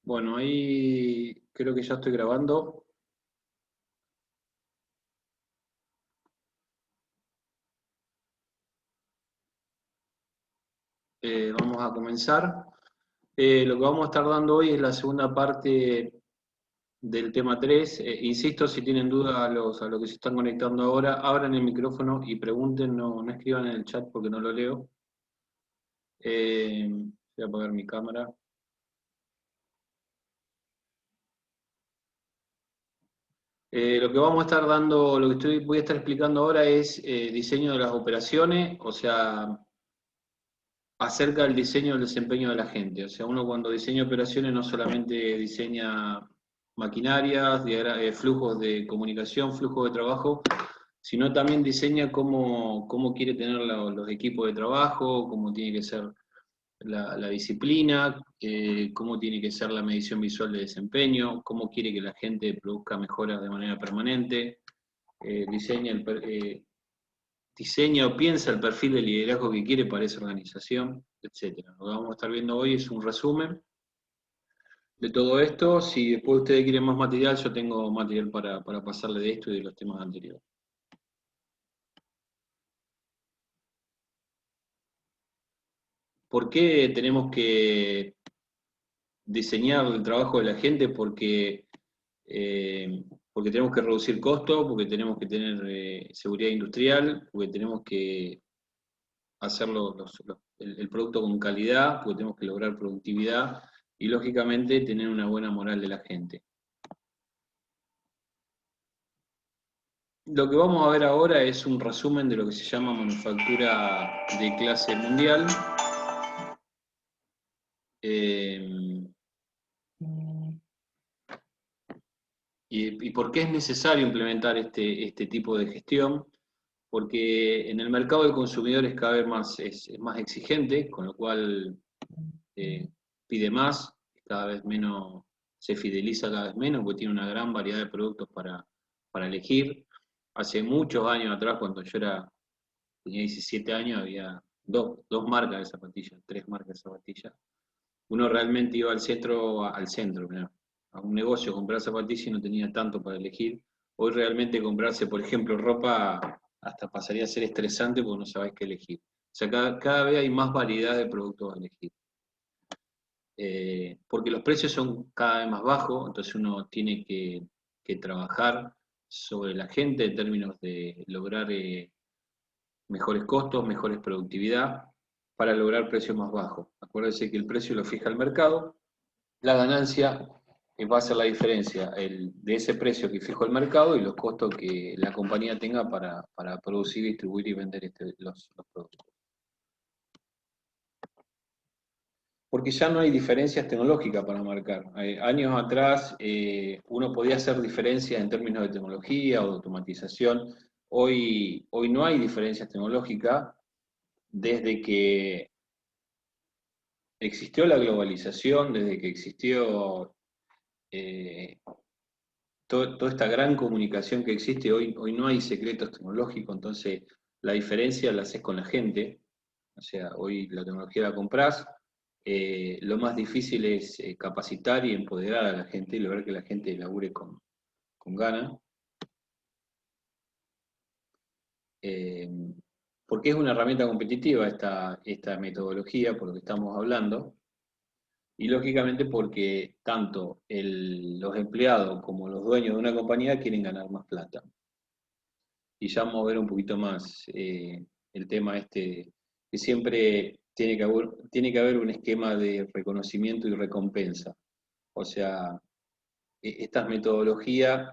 Bueno, ahí creo que ya estoy grabando. Vamos a comenzar. Lo que vamos a estar dando hoy es la segunda parte del tema 3. Insisto, si tienen dudas a los que se están conectando ahora, abran el micrófono y pregunten, no escriban en el chat porque no lo leo. Voy a apagar mi cámara. Lo que vamos a estar dando, lo que voy a estar explicando ahora es diseño de las operaciones, o sea, acerca del diseño del desempeño de la gente. O sea, uno cuando diseña operaciones no solamente diseña maquinarias, flujos de comunicación, flujos de trabajo, sino también diseña cómo quiere tener los equipos de trabajo, cómo tiene que ser la disciplina, cómo tiene que ser la medición visual de desempeño, cómo quiere que la gente produzca mejoras de manera permanente, diseña diseña o piensa el perfil de liderazgo que quiere para esa organización, etc. Lo que vamos a estar viendo hoy es un resumen de todo esto. Si después ustedes quieren más material, yo tengo material para pasarle de esto y de los temas anteriores. ¿Por qué tenemos que diseñar el trabajo de la gente? Eh, porque tenemos que reducir costos, porque tenemos que tener seguridad industrial, porque tenemos que hacer el producto con calidad, porque tenemos que lograr productividad y lógicamente tener una buena moral de la gente. Lo que vamos a ver ahora es un resumen de lo que se llama manufactura de clase mundial. ¿Y por qué es necesario implementar este tipo de gestión? Porque en el mercado del consumidor es cada vez es más exigente, con lo cual pide más, cada vez menos, se fideliza cada vez menos, porque tiene una gran variedad de productos para elegir. Hace muchos años atrás, cuando tenía 17 años, había dos marcas de zapatillas, tres marcas de zapatillas. Uno realmente iba al centro, mirá, a un negocio a comprar zapatillas y no tenía tanto para elegir. Hoy realmente comprarse, por ejemplo, ropa hasta pasaría a ser estresante porque no sabés qué elegir. O sea, cada vez hay más variedad de productos a elegir. Porque los precios son cada vez más bajos, entonces uno tiene que trabajar sobre la gente en términos de lograr mejores costos, mejores productividad, para lograr precios más bajos. Acuérdense que el precio lo fija el mercado, la ganancia va a ser la diferencia de ese precio que fijó el mercado y los costos que la compañía tenga para producir, distribuir y vender los productos. Porque ya no hay diferencias tecnológicas para marcar. Años atrás uno podía hacer diferencias en términos de tecnología o de automatización. Hoy no hay diferencias tecnológicas desde que existió la globalización, desde que existió eh, toda esta gran comunicación que existe. Hoy no hay secretos tecnológicos, entonces la diferencia la haces con la gente. O sea, hoy la tecnología la comprás. Lo más difícil es capacitar y empoderar a la gente y lograr que la gente labure con ganas. Eh, porque es una herramienta competitiva esta metodología, por lo que estamos hablando, y lógicamente porque tanto los empleados como los dueños de una compañía quieren ganar más plata. Y ya vamos a ver un poquito más el tema que siempre tiene que haber un esquema de reconocimiento y recompensa. O sea, estas metodologías,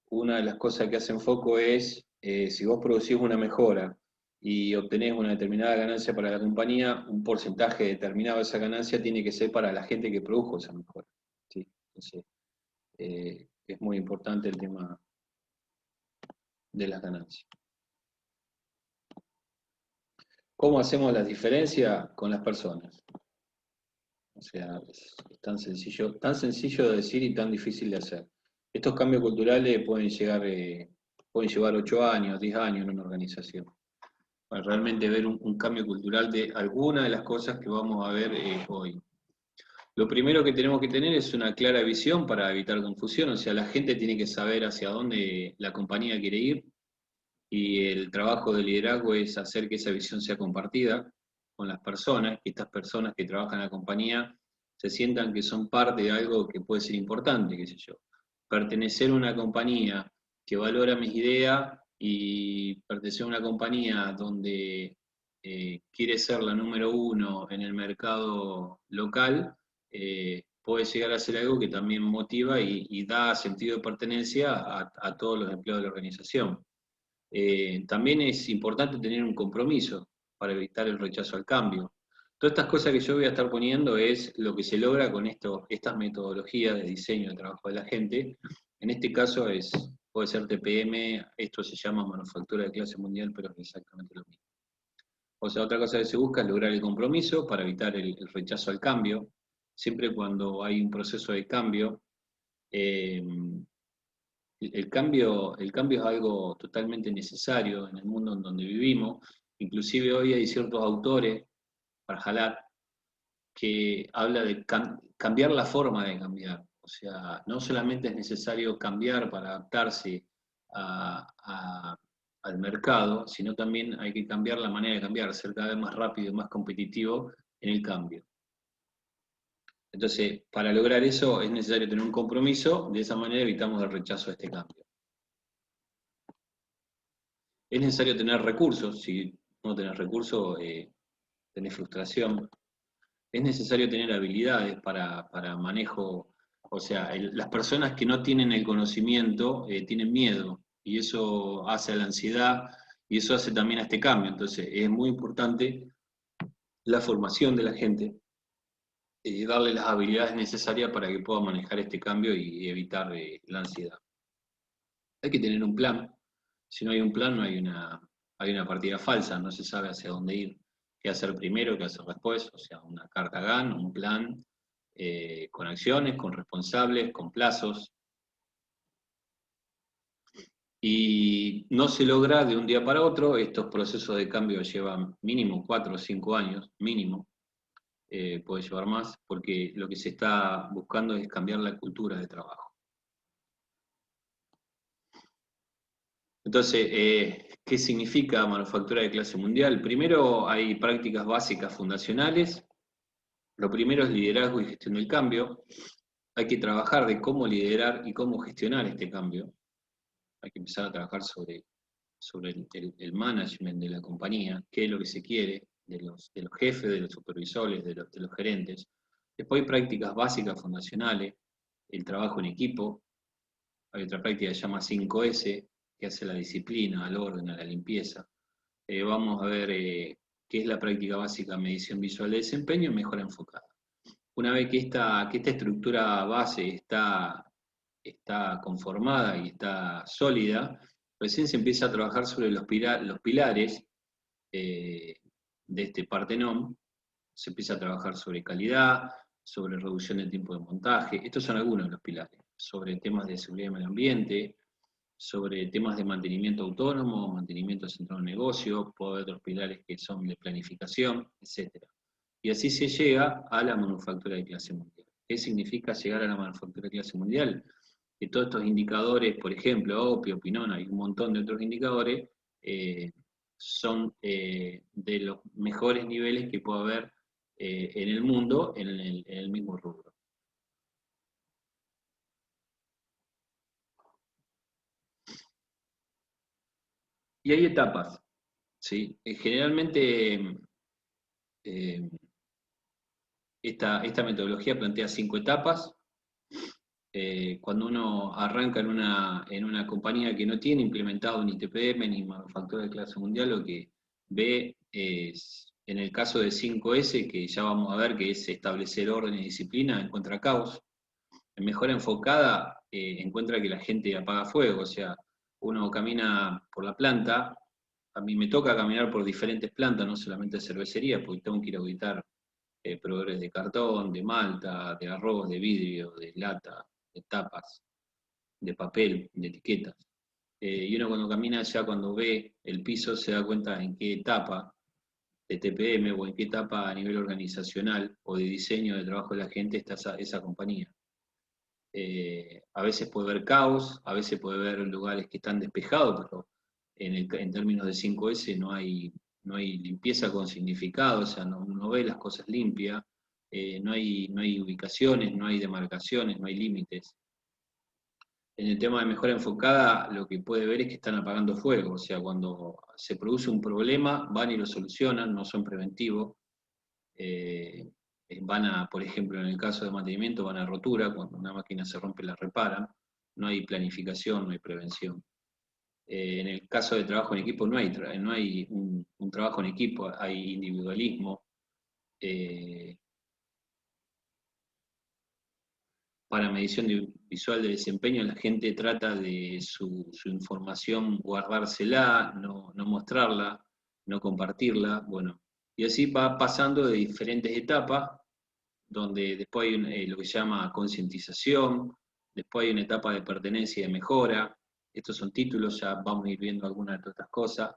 una de las cosas que hacen foco es, si vos producís una mejora y obtenés una determinada ganancia para la compañía, un porcentaje determinado de esa ganancia tiene que ser para la gente que produjo esa mejora. ¿Sí? Entonces, es muy importante el tema de las ganancias. ¿Cómo hacemos las diferencias con las personas? O sea, es tan sencillo de decir y tan difícil de hacer. Estos cambios culturales pueden llevar 8 años, 10 años en una organización, para realmente ver un cambio cultural de alguna de las cosas que vamos a ver hoy. Lo primero que tenemos que tener es una clara visión para evitar confusión, o sea, la gente tiene que saber hacia dónde la compañía quiere ir y el trabajo de liderazgo es hacer que esa visión sea compartida con las personas, que estas personas que trabajan en la compañía se sientan que son parte de algo que puede ser importante, qué sé yo. Pertenecer a una compañía que valora mis ideas y pertenecer a una compañía donde quiere ser la número uno en el mercado local, puede llegar a ser algo que también motiva y da sentido de pertenencia a todos los empleados de la organización. También es importante tener un compromiso para evitar el rechazo al cambio. Todas estas cosas que yo voy a estar poniendo es lo que se logra con estas metodologías de diseño de trabajo de la gente. En este caso puede ser TPM, esto se llama manufactura de clase mundial, pero es exactamente lo mismo. O sea, otra cosa que se busca es lograr el compromiso para evitar el rechazo al cambio. Siempre cuando hay un proceso de cambio, eh, el cambio es algo totalmente necesario en el mundo en donde vivimos. Inclusive hoy hay ciertos autores, Farhalat, que habla de cambiar la forma de cambiar. O sea, no solamente es necesario cambiar para adaptarse al mercado, sino también hay que cambiar la manera de cambiar, ser cada vez más rápido y más competitivo en el cambio. Entonces, para lograr eso es necesario tener un compromiso, de esa manera evitamos el rechazo a este cambio. Es necesario tener recursos, si no tenés recursos, tenés frustración. Es necesario tener habilidades para manejo, o sea, las personas que no tienen el conocimiento tienen miedo, y eso hace a la ansiedad, y eso hace también a este cambio. Entonces, es muy importante la formación de la gente, darle las habilidades necesarias para que pueda manejar este cambio y evitar la ansiedad. Hay que tener un plan. Si no hay un plan, no hay una partida falsa, no se sabe hacia dónde ir, qué hacer primero, qué hacer después, o sea, una carta GAN, un plan, con acciones, con responsables, con plazos, y no se logra de un día para otro. Estos procesos de cambio llevan mínimo 4 o 5 años, mínimo, puede llevar más, porque lo que se está buscando es cambiar la cultura de trabajo. Entonces, ¿qué significa manufactura de clase mundial? Primero, hay prácticas básicas fundacionales. Lo primero es liderazgo y gestión del cambio. Hay que trabajar de cómo liderar y cómo gestionar este cambio. Hay que empezar a trabajar sobre el management de la compañía, qué es lo que se quiere de los jefes, de los supervisores, de los gerentes. Después hay prácticas básicas fundacionales, el trabajo en equipo. Hay otra práctica que se llama 5S, que hace la disciplina, al orden, a la limpieza. Vamos a ver qué es la práctica básica medición visual de desempeño, mejor enfocada. Una vez que esta estructura base está conformada y está sólida, recién se empieza a trabajar sobre los pilares eh, de este Partenón. Se empieza a trabajar sobre calidad, sobre reducción del tiempo de montaje. Estos son algunos de los pilares. Sobre temas de seguridad y medio ambiente, sobre temas de mantenimiento autónomo, mantenimiento centrado en negocio, puede haber otros pilares que son de planificación, etc. Y así se llega a la manufactura de clase mundial. ¿Qué significa llegar a la manufactura de clase mundial? Que todos estos indicadores, por ejemplo, opio, pinona y un montón de otros indicadores, son de los mejores niveles que puede haber en el mundo en el mismo rubro. Y hay etapas, ¿sí? Generalmente eh, esta metodología plantea 5 etapas. Cuando uno arranca en una compañía que no tiene implementado ni TPM ni manufactura de clase mundial, lo que ve es, en el caso de 5S, que ya vamos a ver que es establecer orden y disciplina, encuentra caos. En mejor enfocada, encuentra que la gente apaga fuego, o sea, uno camina por la planta. A mí me toca caminar por diferentes plantas, no solamente cervecería, porque tengo que ir a auditar proveedores de cartón, de malta, de arroz, de vidrio, de lata, de tapas, de papel, de etiquetas. Y uno cuando camina ya cuando ve el piso se da cuenta en qué etapa de TPM o en qué etapa a nivel organizacional o de diseño de trabajo de la gente está esa compañía. A veces puede haber caos, a veces puede haber lugares que están despejados, pero en términos de 5S no hay limpieza con significado, o sea, no ve las cosas limpias, no hay ubicaciones, no hay demarcaciones, no hay límites. En el tema de mejora enfocada, lo que puede ver es que están apagando fuego, o sea, cuando se produce un problema, van y lo solucionan, no son preventivos. Van a, por ejemplo, en el caso de mantenimiento, van a rotura, cuando una máquina se rompe la reparan, no hay planificación, no hay prevención. En el caso de trabajo en equipo no hay un trabajo en equipo, hay individualismo. Para medición visual de desempeño, la gente trata de su información guardársela, no mostrarla, no compartirla, bueno, y así va pasando de diferentes etapas, donde después hay lo que se llama concientización, después hay una etapa de pertenencia y de mejora, estos son títulos, ya vamos a ir viendo algunas de otras cosas,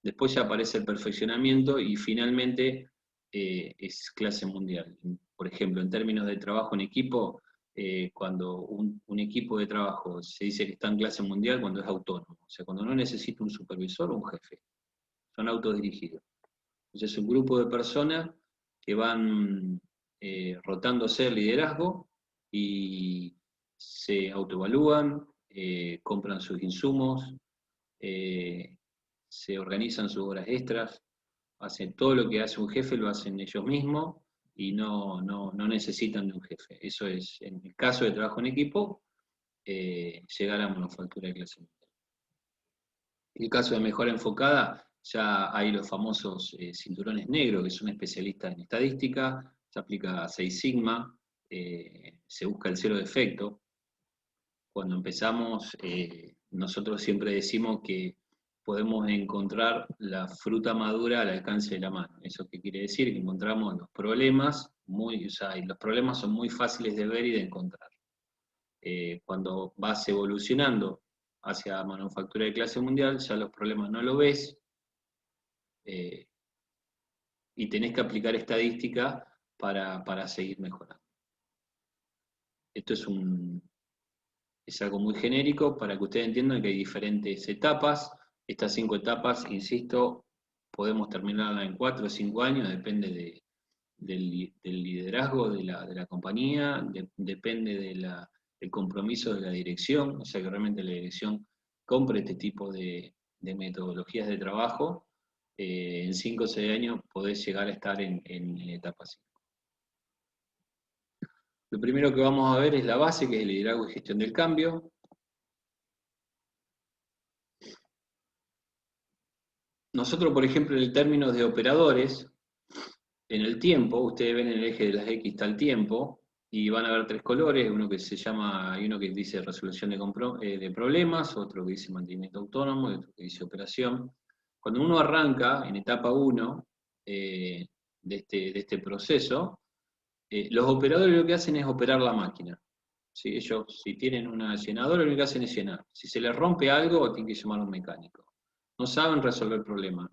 después ya aparece el perfeccionamiento y finalmente es clase mundial. Por ejemplo, en términos de trabajo en equipo, cuando un equipo de trabajo se dice que está en clase mundial cuando es autónomo, o sea, cuando no necesita un supervisor o un jefe, son autodirigidos. Entonces es un grupo de personas que van rotándose el liderazgo y se autoevalúan, compran sus insumos, se organizan sus horas extras, hacen todo lo que hace un jefe, lo hacen ellos mismos y no necesitan de un jefe. Eso es, en el caso de trabajo en equipo, llegar a manufactura de clase mundial. En el caso de mejora enfocada, ya hay los famosos cinturones negros, que son especialistas en estadística, se aplica 6 Sigma, se busca el cero defecto. Cuando empezamos, nosotros siempre decimos que podemos encontrar la fruta madura al alcance de la mano. ¿Eso qué quiere decir? Que encontramos los problemas, y los problemas son muy fáciles de ver y de encontrar. Cuando vas evolucionando hacia manufactura de clase mundial, ya los problemas no lo ves, y tenés que aplicar estadística para seguir mejorando. Esto es algo muy genérico para que ustedes entiendan que hay diferentes etapas. Estas 5 etapas, insisto, podemos terminarlas en 4 o 5 años, depende del liderazgo de la compañía, depende del compromiso de la dirección, o sea que realmente la dirección compre este tipo de metodologías de trabajo. En 5 o 6 años podés llegar a estar en etapa 5. Lo primero que vamos a ver es la base, que es el liderazgo y gestión del cambio. Nosotros, por ejemplo, en términos de operadores, en el tiempo, ustedes ven en el eje de las X está el tiempo, y van a ver 3 colores, uno que se llama, hay uno que dice resolución de problemas, otro que dice mantenimiento autónomo, y otro que dice operación. Cuando uno arranca en etapa 1 de este proceso, los operadores lo que hacen es operar la máquina. ¿Sí? Ellos, si tienen una llenadora, lo que hacen es llenar. Si se les rompe algo, tienen que llamar a un mecánico. No saben resolver problemas.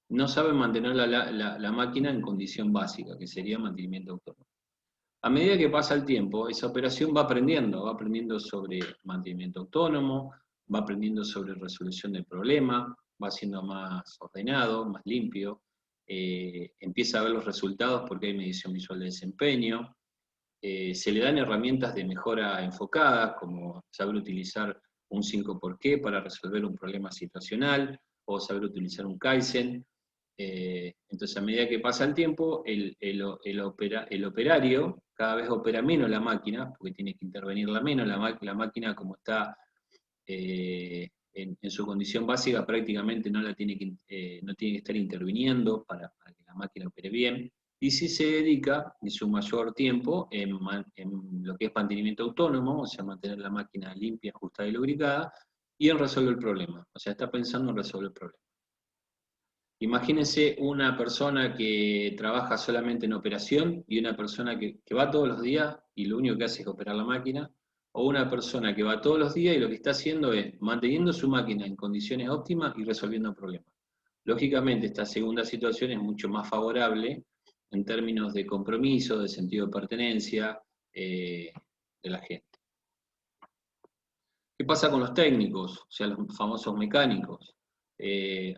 No saben mantener la máquina en condición básica, que sería mantenimiento autónomo. A medida que pasa el tiempo, esa operación va aprendiendo sobre mantenimiento autónomo, va aprendiendo sobre resolución de problemas, va siendo más ordenado, más limpio, empieza a ver los resultados porque hay medición visual de desempeño, se le dan herramientas de mejora enfocadas, como saber utilizar un 5 por qué para resolver un problema situacional, o saber utilizar un Kaizen. Entonces, a medida que pasa el tiempo, el operario cada vez opera menos la máquina, porque tiene que intervenirla menos, la máquina como está en su condición básica prácticamente no tiene que estar interviniendo para que la máquina opere bien, y si se dedica en su mayor tiempo en lo que es mantenimiento autónomo, o sea, mantener la máquina limpia, ajustada y lubricada, y en resolver el problema, o sea, está pensando en resolver el problema. Imagínense una persona que trabaja solamente en operación y una persona que va todos los días y lo único que hace es operar la máquina, o una persona que va todos los días y lo que está haciendo es manteniendo su máquina en condiciones óptimas y resolviendo problemas. Lógicamente, esta segunda situación es mucho más favorable en términos de compromiso, de sentido de pertenencia de la gente. ¿Qué pasa con los técnicos? O sea, los famosos mecánicos.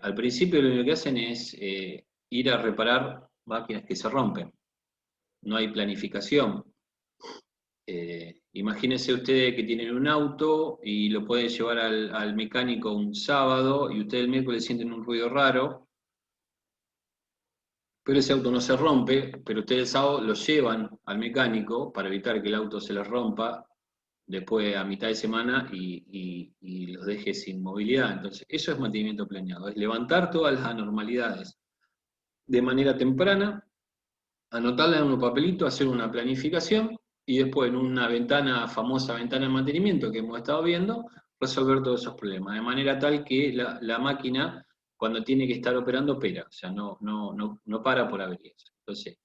Al principio lo único que hacen es ir a reparar máquinas que se rompen. No hay planificación. Imagínense ustedes que tienen un auto y lo pueden llevar al mecánico un sábado y ustedes el miércoles sienten un ruido raro, pero ese auto no se rompe, pero ustedes el sábado lo llevan al mecánico para evitar que el auto se les rompa después a mitad de semana y los deje sin movilidad. Entonces, eso es mantenimiento planeado, es levantar todas las anormalidades de manera temprana, anotarlas en un papelito, hacer una planificación y después en una ventana, famosa ventana de mantenimiento que hemos estado viendo, resolver todos esos problemas, de manera tal que la máquina, cuando tiene que estar operando, opera, o sea, no para por averías. Entonces,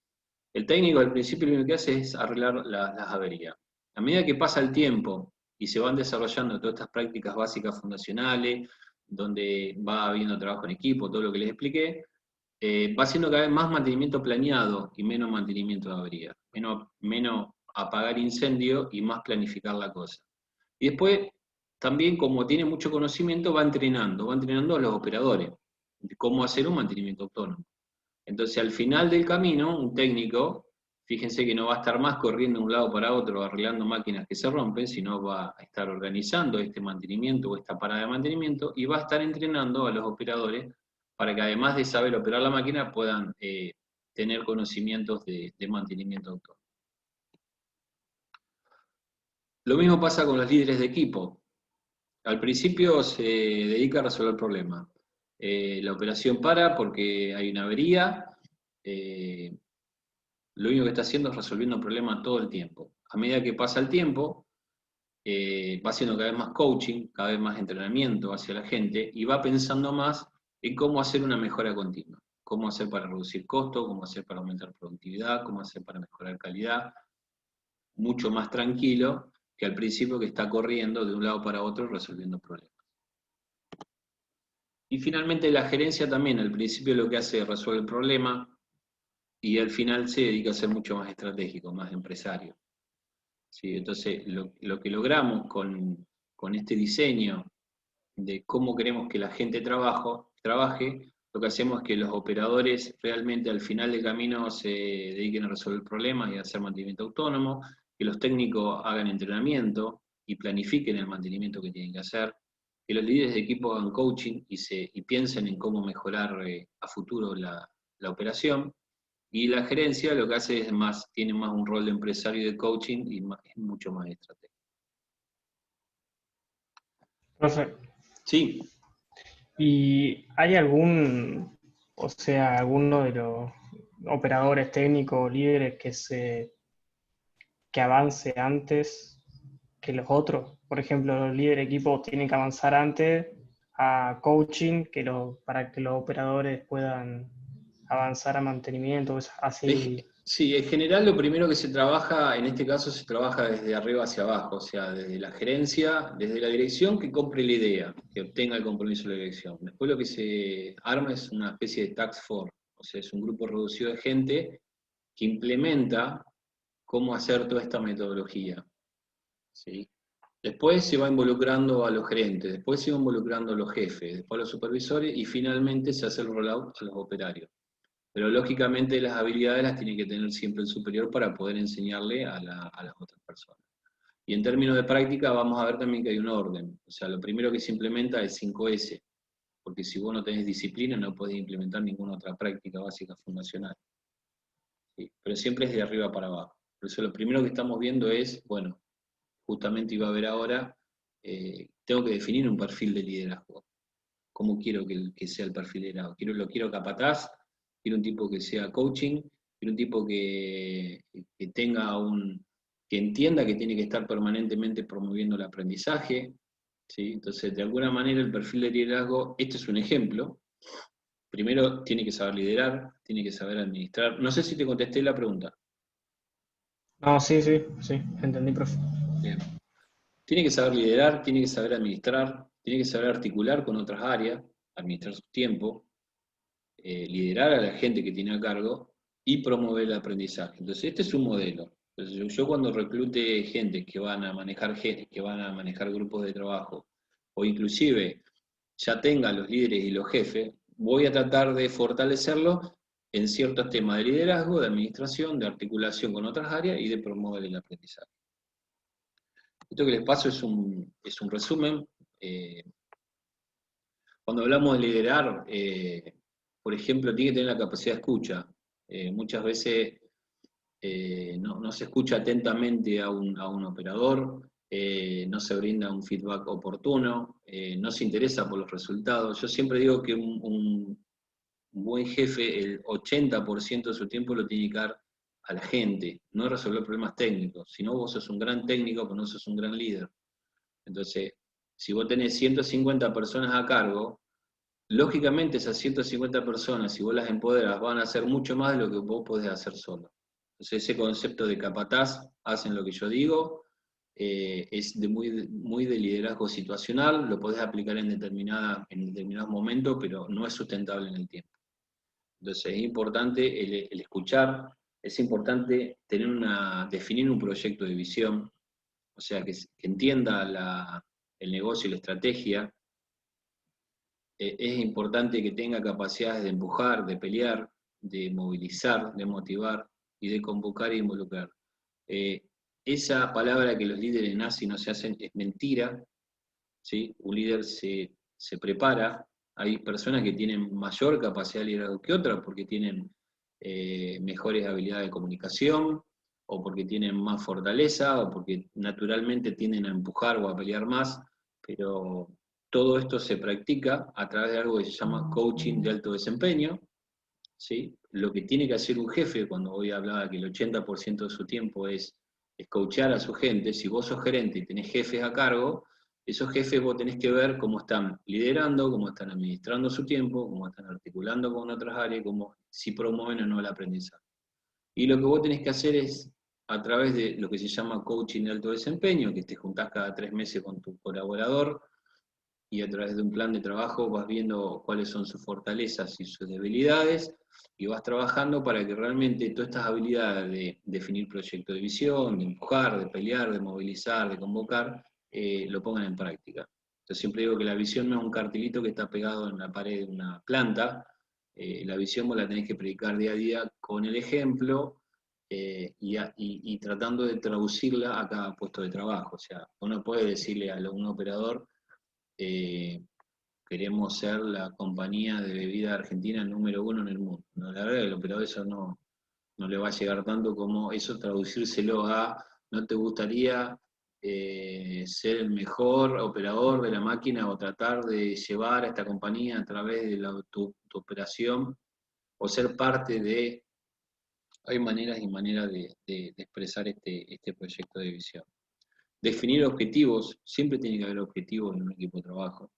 el técnico al principio lo único que hace es arreglar las averías. A medida que pasa el tiempo y se van desarrollando todas estas prácticas básicas fundacionales, donde va habiendo trabajo en equipo, todo lo que les expliqué, va siendo cada vez más mantenimiento planeado y menos mantenimiento de avería, menos apagar incendio y más planificar la cosa. Y después, también como tiene mucho conocimiento, va entrenando a los operadores de cómo hacer un mantenimiento autónomo. Entonces, al final del camino, un técnico, fíjense que no va a estar más corriendo de un lado para otro arreglando máquinas que se rompen, sino va a estar organizando este mantenimiento o esta parada de mantenimiento y va a estar entrenando a los operadores para que además de saber operar la máquina puedan tener conocimientos de mantenimiento autónomo. Lo mismo pasa con los líderes de equipo. Al principio se dedica a resolver problemas. La operación para porque hay una avería. Lo único que está haciendo es resolviendo problemas todo el tiempo. A medida que pasa el tiempo, va haciendo cada vez más coaching, cada vez más entrenamiento hacia la gente y va pensando más en cómo hacer una mejora continua. Cómo hacer para reducir costos, cómo hacer para aumentar productividad, cómo hacer para mejorar calidad. Mucho más tranquilo que al principio que está corriendo de un lado para otro resolviendo problemas. Y finalmente la gerencia también, al principio lo que hace es resolver el problema y al final se dedica a ser mucho más estratégico, más empresario. ¿Sí? Entonces, lo que logramos con este diseño de cómo queremos que la gente trabaje, lo que hacemos es que los operadores realmente al final del camino se dediquen a resolver problemas y a hacer mantenimiento autónomo, que los técnicos hagan entrenamiento y planifiquen el mantenimiento que tienen que hacer, que los líderes de equipo hagan coaching y piensen en cómo mejorar a futuro la operación, y la gerencia lo que hace es tiene más un rol de empresario y de coaching y es mucho más estratégico. Profe, Sí, ¿y hay algún, o sea, alguno de los operadores técnicos, líderes que avance antes que los otros? Por ejemplo, los líderes de equipo tienen que avanzar antes a coaching para que los operadores puedan avanzar a mantenimiento, así. sí, en general lo primero que se trabaja, en este caso se trabaja desde arriba hacia abajo, o sea, desde la gerencia, desde la dirección que compre la idea, que obtenga el compromiso de la dirección. Después lo que se arma es una especie de task force, o sea, es un grupo reducido de gente que implementa cómo hacer toda esta metodología. ¿Sí? Después se va involucrando a los gerentes, después se va involucrando a los jefes, después a los supervisores y finalmente se hace el rollout a los operarios. Pero lógicamente las habilidades las tiene que tener siempre el superior para poder enseñarle a las otras personas. Y en términos de práctica vamos a ver también que hay un orden. O sea, lo primero que se implementa es 5S, porque si vos no tenés disciplina no podés implementar ninguna otra práctica básica fundacional. ¿Sí? Pero siempre es de arriba para abajo. Por eso lo primero que estamos viendo es, bueno, justamente iba a ver ahora, tengo que definir un perfil de liderazgo. ¿Cómo quiero que sea el perfil de liderazgo? Lo quiero capataz, quiero un tipo que sea coaching, quiero un tipo que que entienda que tiene que estar permanentemente promoviendo el aprendizaje. ¿Sí? Entonces, de alguna manera el perfil de liderazgo, este es un ejemplo. Primero tiene que saber liderar, tiene que saber administrar. No sé si te contesté la pregunta. No, sí, sí, sí, entendí, profe. Bien. Tiene que saber liderar, tiene que saber administrar, tiene que saber articular con otras áreas, administrar su tiempo, liderar a la gente que tiene a cargo y promover el aprendizaje. Entonces, este es un modelo. Entonces, yo cuando reclute gente que van a manejar grupos de trabajo, o inclusive ya tenga los líderes y los jefes, voy a tratar de fortalecerlos en ciertos temas de liderazgo, de administración, de articulación con otras áreas y de promover el aprendizaje. Esto que les paso es un resumen. Cuando hablamos de liderar, por ejemplo, tiene que tener la capacidad de escucha. Muchas veces no se escucha atentamente a un operador, no se brinda un feedback oportuno, no se interesa por los resultados. Yo siempre digo que un buen jefe, el 80% de su tiempo lo tiene que dar a la gente, no resolver problemas técnicos. Si no, vos sos un gran técnico, pero no sos un gran líder. Entonces, si vos tenés 150 personas a cargo, lógicamente esas 150 personas, si vos las empoderas, van a hacer mucho más de lo que vos podés hacer solo. Entonces ese concepto de capataz, hacen lo que yo digo, es muy de liderazgo situacional, lo podés aplicar en determinados momentos, pero no es sustentable en el tiempo. Entonces es importante el escuchar, es importante definir un proyecto de visión, o sea, que entienda el negocio y la estrategia. Es importante que tenga capacidades de empujar, de pelear, de movilizar, de motivar y de convocar e involucrar. Esa palabra que los líderes nacen y no se hacen es mentira, ¿sí? Un líder se prepara, hay personas que tienen mayor capacidad de liderazgo que otras porque tienen mejores habilidades de comunicación, o porque tienen más fortaleza, o porque naturalmente tienden a empujar o a pelear más, pero todo esto se practica a través de algo que se llama coaching de alto desempeño, ¿sí? Lo que tiene que hacer un jefe, cuando hoy hablaba que el 80% de su tiempo es coachear a su gente, si vos sos gerente y tenés jefes a cargo, esos jefes vos tenés que ver cómo están liderando, cómo están administrando su tiempo, cómo están articulando con otras áreas, si promueven o no el aprendizaje. Y lo que vos tenés que hacer es, a través de lo que se llama coaching de alto desempeño, que te juntás cada 3 meses con tu colaborador, y a través de un plan de trabajo vas viendo cuáles son sus fortalezas y sus debilidades, y vas trabajando para que realmente todas estas habilidades de definir proyecto de visión, de empujar, de pelear, de movilizar, de convocar, lo pongan en práctica. Yo siempre digo que la visión no es un cartelito que está pegado en la pared de una planta, la visión vos la tenés que predicar día a día con el ejemplo, y tratando de traducirla a cada puesto de trabajo. O sea, uno puede decirle a un operador, queremos ser la compañía de bebida argentina número 1 en el mundo. No, la verdad, el operador eso no le va a llegar tanto como eso, traducírselo a, ¿no te gustaría ser el mejor operador de la máquina o tratar de llevar a esta compañía a través de tu operación o ser parte de... Hay maneras y maneras de expresar este proyecto de visión. Definir objetivos, siempre tiene que haber objetivos en un equipo de trabajo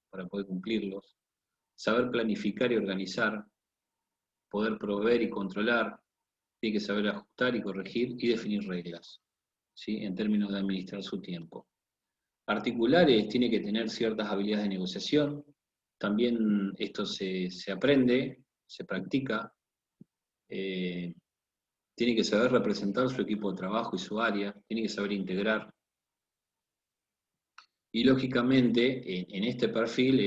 para poder cumplirlos. Saber planificar y organizar, poder proveer y controlar, tiene que saber ajustar y corregir y definir reglas, ¿sí? En términos de administrar su tiempo. Articulares, tiene que tener ciertas habilidades de negociación, también esto se aprende, se practica, tiene que saber representar su equipo de trabajo y su área, tiene que saber integrar. Y lógicamente, en este perfil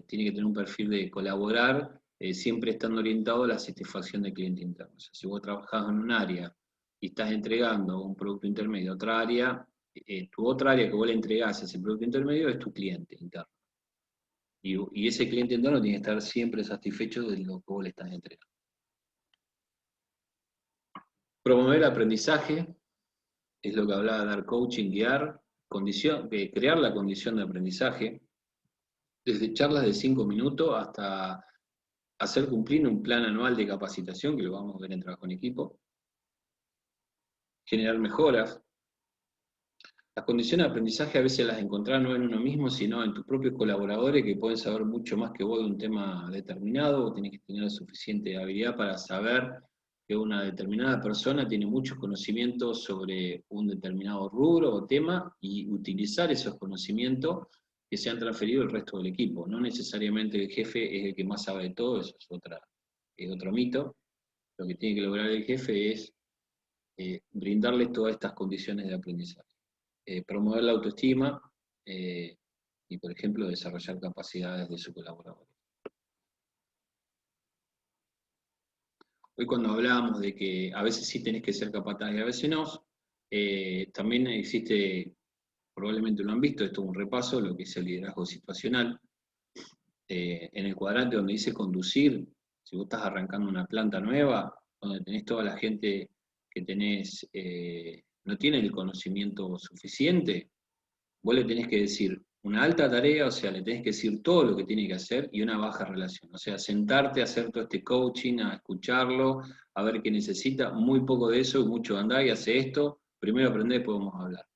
tiene que tener un perfil de colaborar, siempre estando orientado a la satisfacción del cliente interno. O sea, si vos trabajás en un área y estás entregando un producto intermedio a otra área, tu otra área que vos le entregás ese producto intermedio es tu cliente interno. Y ese cliente interno tiene que estar siempre satisfecho de lo que vos le estás entregando. Promover aprendizaje, es lo que hablaba de dar coaching, guiar, crear la condición de aprendizaje, desde charlas de 5 minutos hasta hacer cumplir un plan anual de capacitación, que lo vamos a ver en trabajo en equipo, generar mejoras. Las condiciones de aprendizaje a veces las encontrás no en uno mismo, sino en tus propios colaboradores que pueden saber mucho más que vos de un tema determinado, o tenés que tener suficiente habilidad para saber que una determinada persona tiene muchos conocimientos sobre un determinado rubro o tema, y utilizar esos conocimientos que se han transferido el resto del equipo. No necesariamente el jefe es el que más sabe de todo, eso es otro mito. Lo que tiene que lograr el jefe es brindarle todas estas condiciones de aprendizaje. Promover la autoestima y, por ejemplo, desarrollar capacidades de su colaborador. Hoy cuando hablábamos de que a veces sí tenés que ser capaz y a veces no, también existe, probablemente lo han visto, esto es un repaso, lo que es el liderazgo situacional. En el cuadrante donde dice conducir, si vos estás arrancando una planta nueva, donde tenés toda la gente que tenés, no tiene el conocimiento suficiente, vos le tenés que decir una alta tarea, o sea, le tenés que decir todo lo que tiene que hacer y una baja relación. O sea, sentarte a hacer todo este coaching, a escucharlo, a ver qué necesita, muy poco de eso, mucho andá y hace esto, primero aprendés, podemos hablar.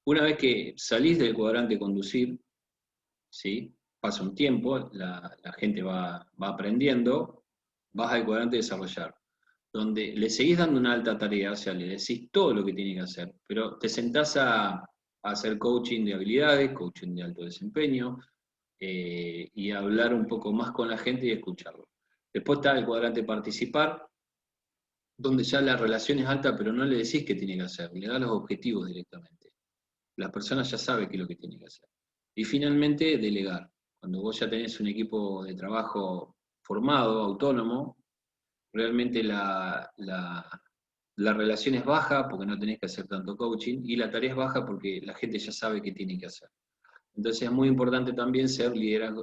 Una vez que salís del cuadrante conducir, ¿sí? Pasa un tiempo, la gente va aprendiendo, vas al cuadrante desarrollar, donde le seguís dando una alta tarea, o sea, le decís todo lo que tiene que hacer, pero te sentás a hacer coaching de habilidades, coaching de alto desempeño, y a hablar un poco más con la gente y escucharlo. Después está el cuadrante participar, donde ya la relación es alta, pero no le decís qué tiene que hacer, le das los objetivos directamente. La persona ya sabe qué es lo que tiene que hacer. Y finalmente, delegar. Cuando vos ya tenés un equipo de trabajo formado, autónomo, realmente la relación es baja porque no tenés que hacer tanto coaching y la tarea es baja porque la gente ya sabe qué tiene que hacer. Entonces es muy importante también ser líder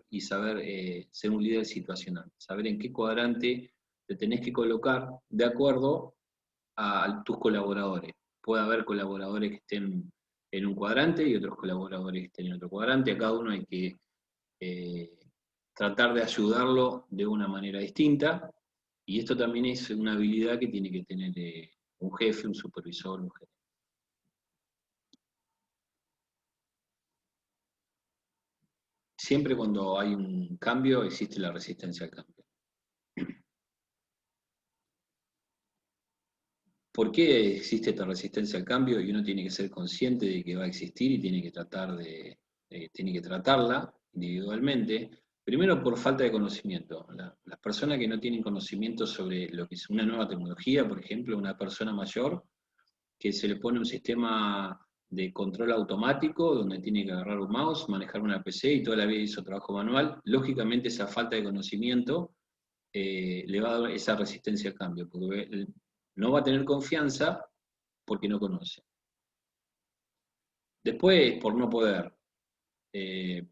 y saber ser un líder situacional, saber en qué cuadrante te tenés que colocar de acuerdo a tus colaboradores. Puede haber colaboradores que estén en un cuadrante y otros colaboradores que estén en otro cuadrante. A cada uno hay que tratar de ayudarlo de una manera distinta. Y esto también es una habilidad que tiene que tener un jefe, un supervisor, un gerente. Siempre cuando hay un cambio existe la resistencia al cambio. ¿Por qué existe esta resistencia al cambio? Y uno tiene que ser consciente de que va a existir y tiene que tiene que tratarla individualmente. Primero por falta de conocimiento. Las personas que no tienen conocimiento sobre lo que es una nueva tecnología, por ejemplo, una persona mayor, que se le pone un sistema de control automático donde tiene que agarrar un mouse, manejar una PC y toda la vida hizo trabajo manual, lógicamente esa falta de conocimiento le va a dar esa resistencia al cambio, porque no va a tener confianza porque no conoce. Después, por no poder,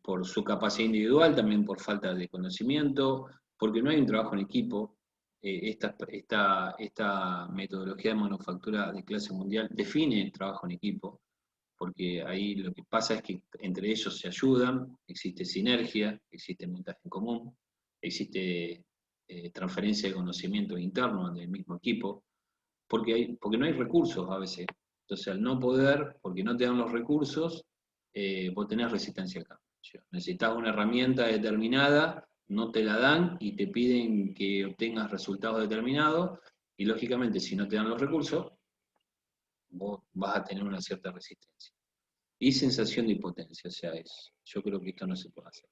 por su capacidad individual, también por falta de conocimiento, porque no hay un trabajo en equipo. Esta metodología de manufactura de clase mundial define el trabajo en equipo, porque ahí lo que pasa es que entre ellos se ayudan, existe sinergia, existe montaje en común, existe transferencia de conocimiento interno del mismo equipo, porque no hay recursos a veces. Entonces, al no poder, porque no te dan los recursos, vos tenés resistencia al cambio. Necesitas una herramienta determinada, no te la dan y te piden que obtengas resultados determinados, y lógicamente, si no te dan los recursos, vos vas a tener una cierta resistencia. Y sensación de impotencia, o sea, yo creo que esto no se puede hacer.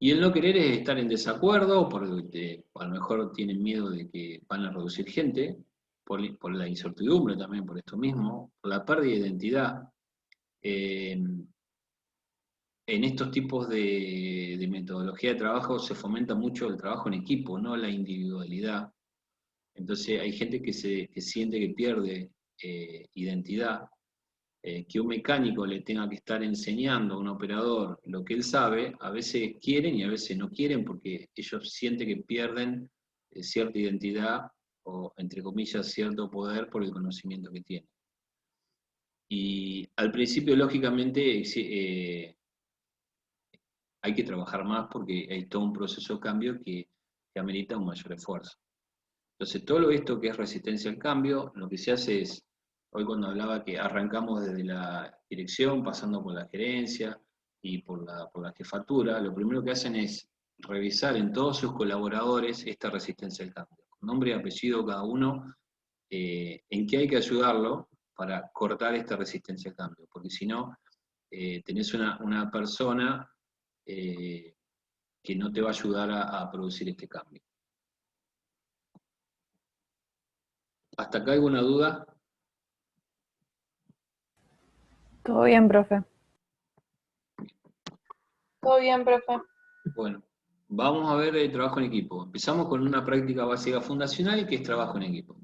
Y el no querer es estar en desacuerdo, porque a lo mejor tienen miedo de que van a reducir gente, por la incertidumbre también, por esto mismo, por la pérdida de identidad. En estos tipos de metodología de trabajo se fomenta mucho el trabajo en equipo, no la individualidad. Entonces hay gente que siente que pierde identidad. Que un mecánico le tenga que estar enseñando a un operador lo que él sabe, a veces quieren y a veces no quieren porque ellos sienten que pierden cierta identidad o, entre comillas, cierto poder por el conocimiento que tienen. Y al principio, lógicamente, hay que trabajar más porque hay todo un proceso de cambio que amerita un mayor esfuerzo. Entonces, todo esto que es resistencia al cambio, lo que se hace es, hoy cuando hablaba que arrancamos desde la dirección, pasando por la gerencia y por la jefatura, lo primero que hacen es revisar en todos sus colaboradores esta resistencia al cambio, con nombre y apellido cada uno, en qué hay que ayudarlo para cortar esta resistencia al cambio, porque si no, tenés una persona que no te va a ayudar a producir este cambio. ¿Hasta acá alguna duda? Todo bien, profe. Todo bien, profe. Bueno, vamos a ver el trabajo en equipo. Empezamos con una práctica básica fundacional que es trabajo en equipo.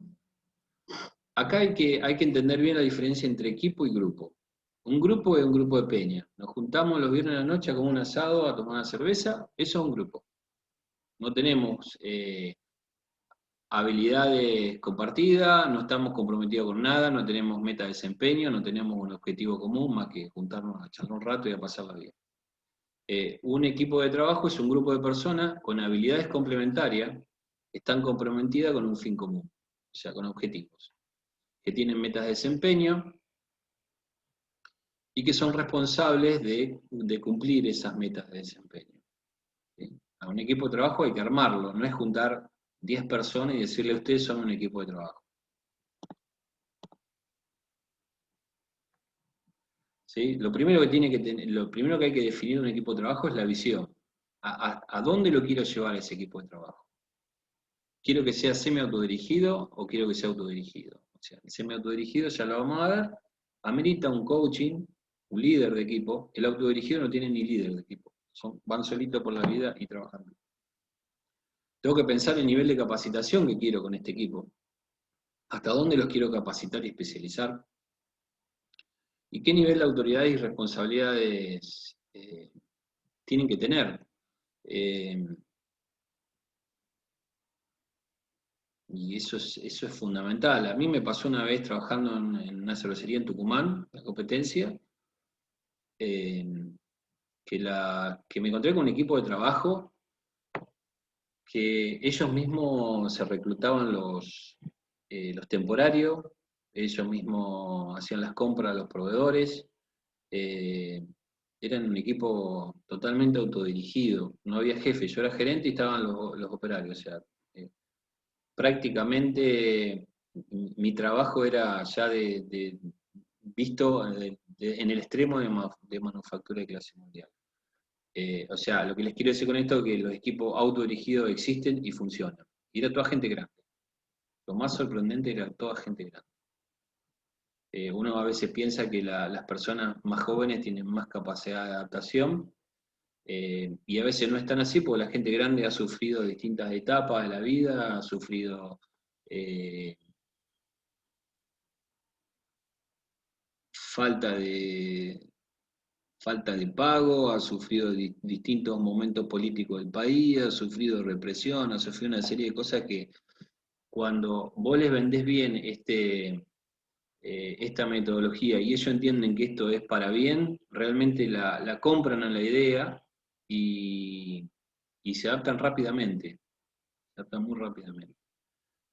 Acá hay que entender bien la diferencia entre equipo y grupo. Un grupo es un grupo de peña. Nos juntamos los viernes de la noche a comer un asado, a tomar una cerveza. Eso es un grupo. No tenemos habilidades compartidas, no estamos comprometidos con nada, no tenemos meta de desempeño, no tenemos un objetivo común más que juntarnos a charlar un rato y a pasarla bien. Un equipo de trabajo es un grupo de personas con habilidades complementarias que están comprometidas con un fin común, o sea, con objetivos, que tienen metas de desempeño y que son responsables de cumplir esas metas de desempeño. ¿Sí? A un equipo de trabajo hay que armarlo, no es juntar 10 personas y decirle a ustedes son un equipo de trabajo. ¿Sí? Lo primero que hay que definir un equipo de trabajo es la visión. ¿A dónde lo quiero llevar a ese equipo de trabajo? ¿Quiero que sea semi-autodirigido o quiero que sea autodirigido? O sea, el semi-autodirigido ya lo vamos a ver, amerita un coaching, un líder de equipo. El autodirigido no tiene ni líder de equipo, van solitos por la vida y trabajando. Tengo que pensar el nivel de capacitación que quiero con este equipo. ¿Hasta dónde los quiero capacitar y especializar? ¿Y qué nivel de autoridades y responsabilidades tienen que tener? Y eso es fundamental. A mí me pasó una vez trabajando en una cervecería en Tucumán, la competencia, que me encontré con un equipo de trabajo que ellos mismos se reclutaban los temporarios, ellos mismos hacían las compras a los proveedores, eran un equipo totalmente autodirigido, no había jefe, yo era gerente y estaban los operarios, o sea, prácticamente mi trabajo era ya visto en el extremo de manufactura de clase mundial. O sea, lo que les quiero decir con esto es que los equipos autodirigidos existen y funcionan. Y era toda gente grande. Lo más sorprendente era toda gente grande. Uno a veces piensa que las personas más jóvenes tienen más capacidad de adaptación, y a veces no es tan así porque la gente grande ha sufrido distintas etapas de la vida, ha sufrido falta de pago, ha sufrido distintos momentos políticos del país, ha sufrido represión, ha sufrido una serie de cosas que cuando vos les vendés bien esta metodología y ellos entienden que esto es para bien, realmente la compran a la idea y se adaptan rápidamente, se adaptan muy rápidamente.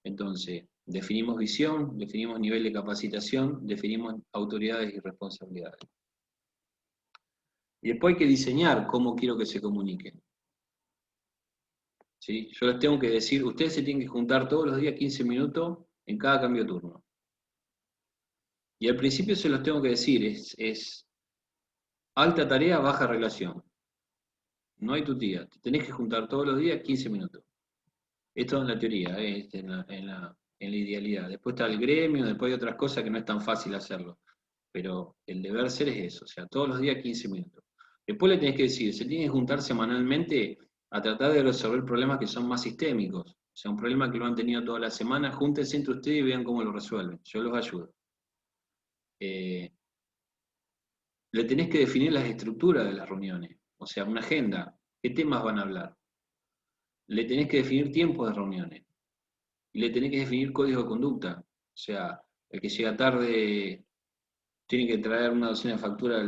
Entonces, definimos visión, definimos nivel de capacitación, definimos autoridades y responsabilidades. Y después hay que diseñar cómo quiero que se comuniquen. ¿Sí? Yo les tengo que decir, ustedes se tienen que juntar todos los días 15 minutos en cada cambio de turno. Y al principio se los tengo que decir, es alta tarea, baja relación. No hay tu tía, te tenés que juntar todos los días 15 minutos. Esto es la teoría, en la idealidad. Después está el gremio, después hay otras cosas que no es tan fácil hacerlo. Pero el deber ser es eso, o sea, todos los días 15 minutos. Después le tenés que decir, se tienen que juntar semanalmente a tratar de resolver problemas que son más sistémicos. O sea, un problema que lo han tenido toda la semana, júntense entre ustedes y vean cómo lo resuelven. Yo los ayudo. Le tenés que definir las estructuras de las reuniones, o sea, una agenda, qué temas van a hablar. Le tenés que definir tiempos de reuniones. Y le tenés que definir código de conducta. O sea, el que llega tarde tiene que traer una docena de facturas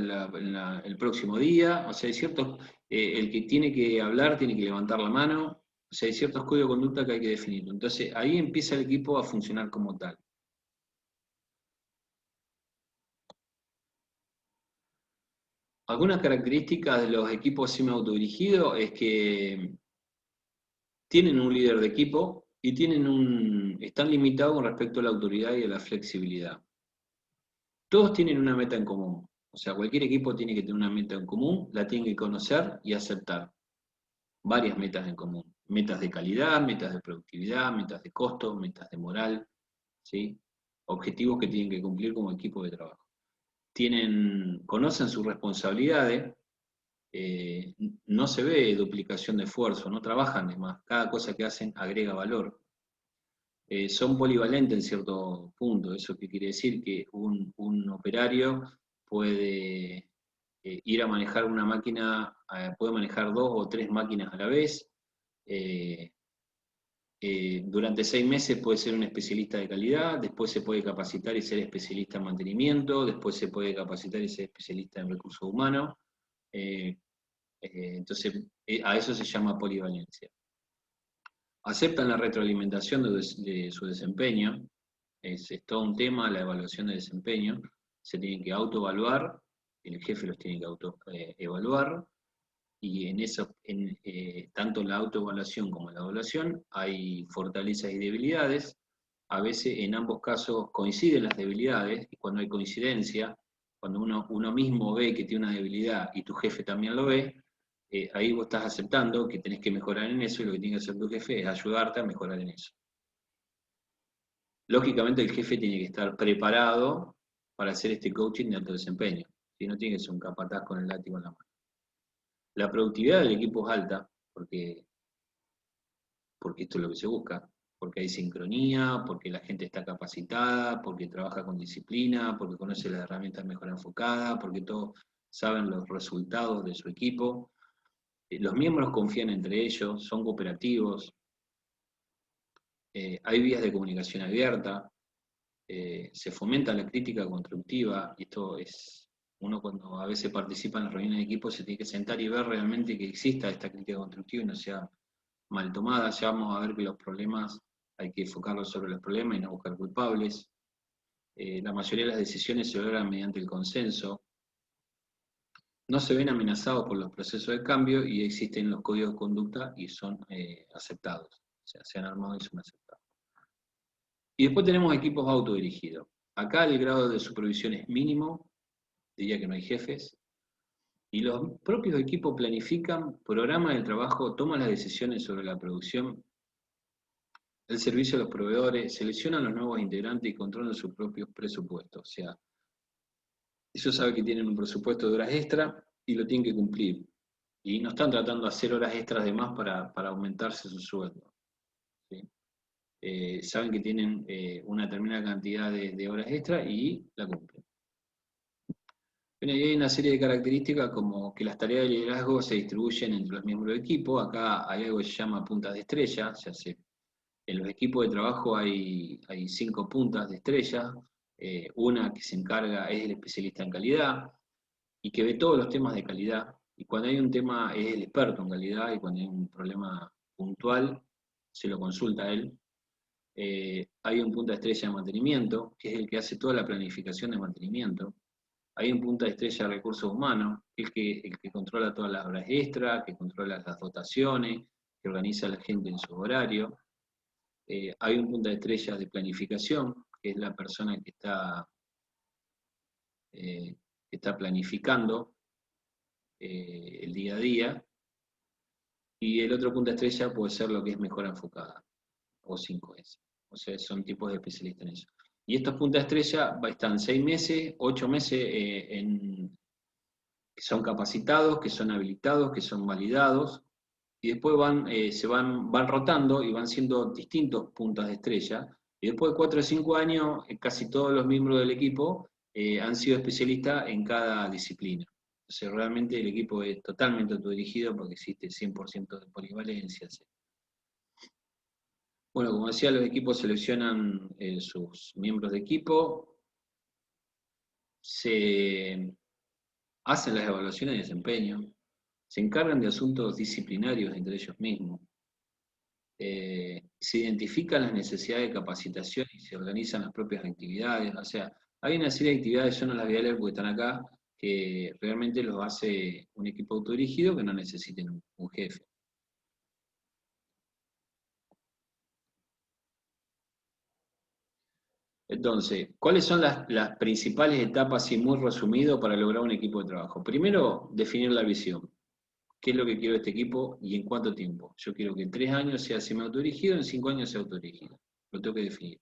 el próximo día. O sea, hay ciertos, el que tiene que hablar tiene que levantar la mano. O sea, hay ciertos códigos de conducta que hay que definir. Entonces, ahí empieza el equipo a funcionar como tal. Algunas características de los equipos semi-autodirigidos es que tienen un líder de equipo y están limitados con respecto a la autoridad y a la flexibilidad. Todos tienen una meta en común. O sea, cualquier equipo tiene que tener una meta en común, la tiene que conocer y aceptar. Varias metas en común. Metas de calidad, metas de productividad, metas de costo, metas de moral, ¿sí? Objetivos que tienen que cumplir como equipo de trabajo. Conocen sus responsabilidades, no se ve duplicación de esfuerzo, no trabajan de más. Cada cosa que hacen agrega valor. Son polivalentes en cierto punto. ¿Eso qué quiere decir? Que un operario puede ir a manejar una máquina, puede manejar 2 o 3 máquinas a la vez. Durante 6 meses puede ser un especialista de calidad, después se puede capacitar y ser especialista en mantenimiento, después se puede capacitar y ser especialista en recursos humanos. Entonces, a eso se llama polivalencia. Aceptan la retroalimentación de su desempeño, es todo un tema, la evaluación de desempeño, se tienen que autoevaluar, el jefe los tiene que autoevaluar, y en eso, tanto la autoevaluación como la evaluación, hay fortalezas y debilidades. A veces en ambos casos coinciden las debilidades, y cuando hay coincidencia, cuando uno mismo ve que tiene una debilidad y tu jefe también lo ve, ahí vos estás aceptando que tenés que mejorar en eso, y lo que tiene que hacer tu jefe es ayudarte a mejorar en eso. Lógicamente el jefe tiene que estar preparado para hacer este coaching de alto desempeño, si no tiene que ser un capataz con el látigo en la mano. La productividad del equipo es alta, porque esto es lo que se busca, porque hay sincronía, porque la gente está capacitada, porque trabaja con disciplina, porque conoce las herramientas mejor enfocadas, porque todos saben los resultados de su equipo. Los miembros confían entre ellos, son cooperativos, hay vías de comunicación abierta, se fomenta la crítica constructiva, y esto es, uno cuando a veces participa en las reuniones de equipo se tiene que sentar y ver realmente que exista esta crítica constructiva y no sea mal tomada. Ya vamos a ver que los problemas hay que enfocarlos sobre los problemas y no buscar culpables. La mayoría de las decisiones se logran mediante el consenso. No se ven amenazados por los procesos de cambio y existen los códigos de conducta y son aceptados. O sea, se han armado y son aceptados. Y después tenemos equipos autodirigidos. Acá el grado de supervisión es mínimo, diría que no hay jefes, y los propios equipos planifican, programan el trabajo, toman las decisiones sobre la producción, el servicio a los proveedores, seleccionan los nuevos integrantes y controlan sus propios presupuestos. O sea, ellos saben que tienen un presupuesto de horas extra y lo tienen que cumplir. Y no están tratando de hacer horas extras de más para aumentarse su sueldo, ¿sí? Saben que tienen una determinada cantidad de horas extra y la cumplen. Bueno, y hay una serie de características como que las tareas de liderazgo se distribuyen entre los miembros del equipo. Acá hay algo que se llama puntas de estrella. O sea, en los equipos de trabajo hay 5 puntas de estrella. Una que se encarga es el especialista en calidad y que ve todos los temas de calidad. Y cuando hay un tema es el experto en calidad, y cuando hay un problema puntual se lo consulta a él. Hay un punta de estrella de mantenimiento, que es el que hace toda la planificación de mantenimiento. Hay un punta de estrella de recursos humanos, que es el que controla todas las horas extras, que controla las dotaciones, que organiza a la gente en su horario. Hay un punta de estrella de planificación, que es la persona que está planificando el día a día. Y el otro punta de estrella puede ser lo que es mejora enfocada, o 5S. O sea, son tipos de especialistas en eso. Y estos puntas estrella están 6 meses, 8 meses que son capacitados, que son habilitados, que son validados, y después van rotando y van siendo distintos puntas de estrella, y después de 4 o 5 años, casi todos los miembros del equipo han sido especialistas en cada disciplina. Entonces realmente el equipo es totalmente autodirigido porque existe 100% de polivalencia, etc. Bueno, como decía, los equipos seleccionan sus miembros de equipo, se hacen las evaluaciones de desempeño, se encargan de asuntos disciplinarios entre ellos mismos, se identifican las necesidades de capacitación y se organizan las propias actividades. O sea, hay una serie de actividades, yo no las voy a leer porque están acá, que realmente los hace un equipo autodirigido que no necesiten un jefe. Entonces, ¿cuáles son las principales etapas, y muy resumido, para lograr un equipo de trabajo? Primero, definir la visión. ¿Qué es lo que quiero de este equipo y en cuánto tiempo? Yo quiero que en 3 años sea semi-autodirigido, en 5 años sea autodirigido. Lo tengo que definir.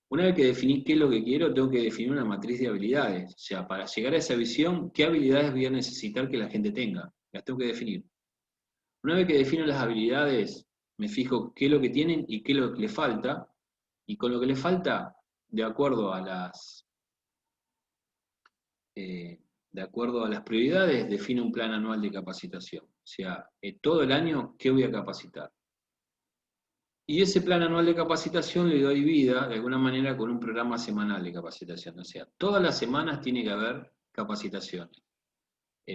Una vez que definí qué es lo que quiero, tengo que definir una matriz de habilidades. O sea, para llegar a esa visión, ¿qué habilidades voy a necesitar que la gente tenga? Las tengo que definir. Una vez que defino las habilidades, me fijo qué es lo que tienen y qué es lo que les falta. Y con lo que les falta, de acuerdo a las prioridades, defino un plan anual de capacitación. O sea, todo el año, ¿qué voy a capacitar? Y ese plan anual de capacitación le doy vida, de alguna manera, con un programa semanal de capacitación. O sea, todas las semanas tiene que haber capacitaciones.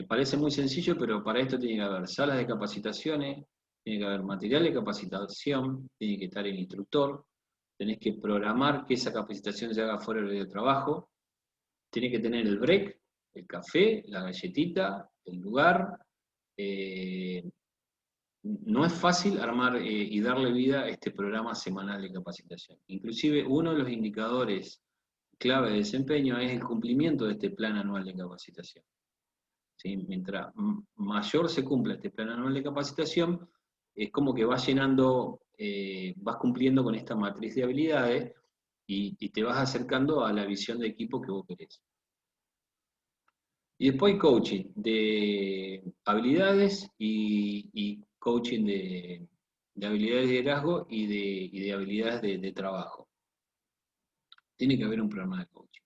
Parece muy sencillo, pero para esto tiene que haber salas de capacitaciones, tiene que haber material de capacitación, tiene que estar el instructor, tenés que programar que esa capacitación se haga fuera del horario de trabajo, tiene que tener el break, el café, la galletita, el lugar. No es fácil armar y darle vida a este programa semanal de capacitación. Inclusive uno de los indicadores clave de desempeño es el cumplimiento de este plan anual de capacitación. ¿Sí? Mientras mayor se cumpla este plan anual de capacitación, es como que vas llenando, vas cumpliendo con esta matriz de habilidades y te vas acercando a la visión de equipo que vos querés. Y después hay coaching de habilidades y coaching de habilidades de liderazgo y de habilidades de trabajo. Tiene que haber un programa de coaching.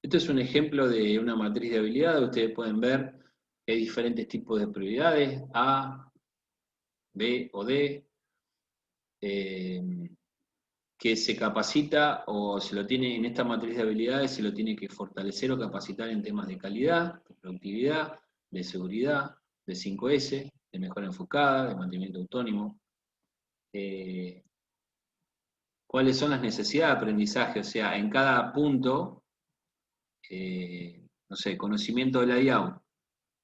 Esto es un ejemplo de una matriz de habilidades. Ustedes pueden ver que hay diferentes tipos de prioridades, A, B o D, que se capacita o se lo tiene en esta matriz de habilidades, se lo tiene que fortalecer o capacitar en temas de calidad, de productividad, de seguridad, de 5S, de mejora enfocada, de mantenimiento autónomo. ¿Cuáles son las necesidades de aprendizaje? O sea, en cada punto, no sé, conocimiento del layout.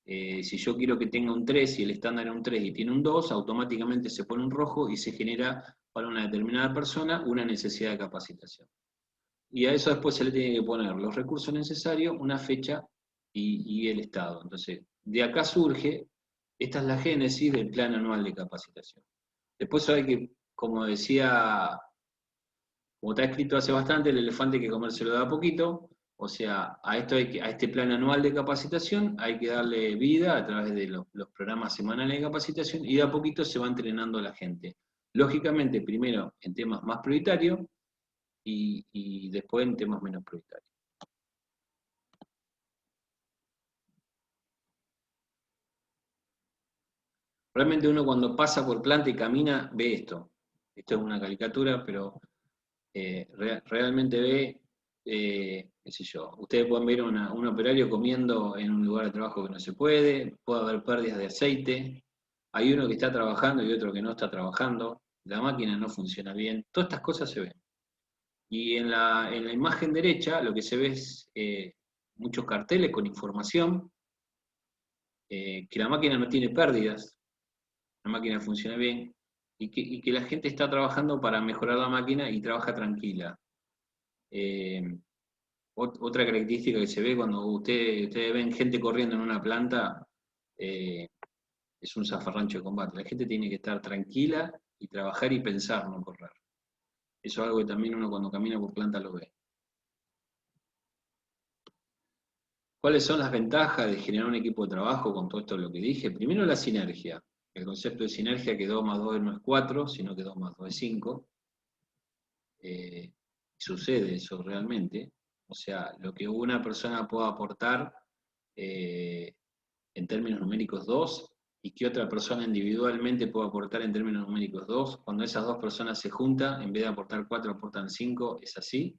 Si yo quiero que tenga un 3 y el estándar es un 3 y tiene un 2, automáticamente se pone un rojo y se genera para una determinada persona una necesidad de capacitación. Y a eso después se le tiene que poner los recursos necesarios, una fecha y el estado. Entonces, de acá surge, esta es la génesis del plan anual de capacitación. Después hay que, como decía, como está escrito hace bastante, el elefante hay que comérselo de a poquito. O sea, a este plan anual de capacitación hay que darle vida a través de los programas semanales de capacitación y de a poquito se va entrenando a la gente. Lógicamente, primero en temas más prioritarios y después en temas menos prioritarios. Realmente uno cuando pasa por planta y camina ve esto. Esto es una caricatura, pero realmente ve, qué sé yo, ustedes pueden ver un operario comiendo en un lugar de trabajo que no se puede haber pérdidas de aceite, hay uno que está trabajando y otro que no está trabajando, la máquina no funciona bien, todas estas cosas se ven. Y en la imagen derecha lo que se ve es muchos carteles con información, que la máquina no tiene pérdidas, la máquina funciona bien, y que la gente está trabajando para mejorar la máquina y trabaja tranquila. Otra característica que se ve cuando ustedes ven gente corriendo en una planta, es un zafarrancho de combate. La gente tiene que estar tranquila y trabajar y pensar, no correr. Eso es algo que también uno cuando camina por planta lo ve. ¿Cuáles son las ventajas de generar un equipo de trabajo con todo esto lo que dije? Primero, la sinergia. El concepto de sinergia, que 2 más 2 no es 4, sino que 2 más 2 es 5. Sucede eso realmente. O sea, lo que una persona pueda aportar en términos numéricos 2 y que otra persona individualmente pueda aportar en términos numéricos 2, cuando esas dos personas se juntan, en vez de aportar 4, aportan 5, es así.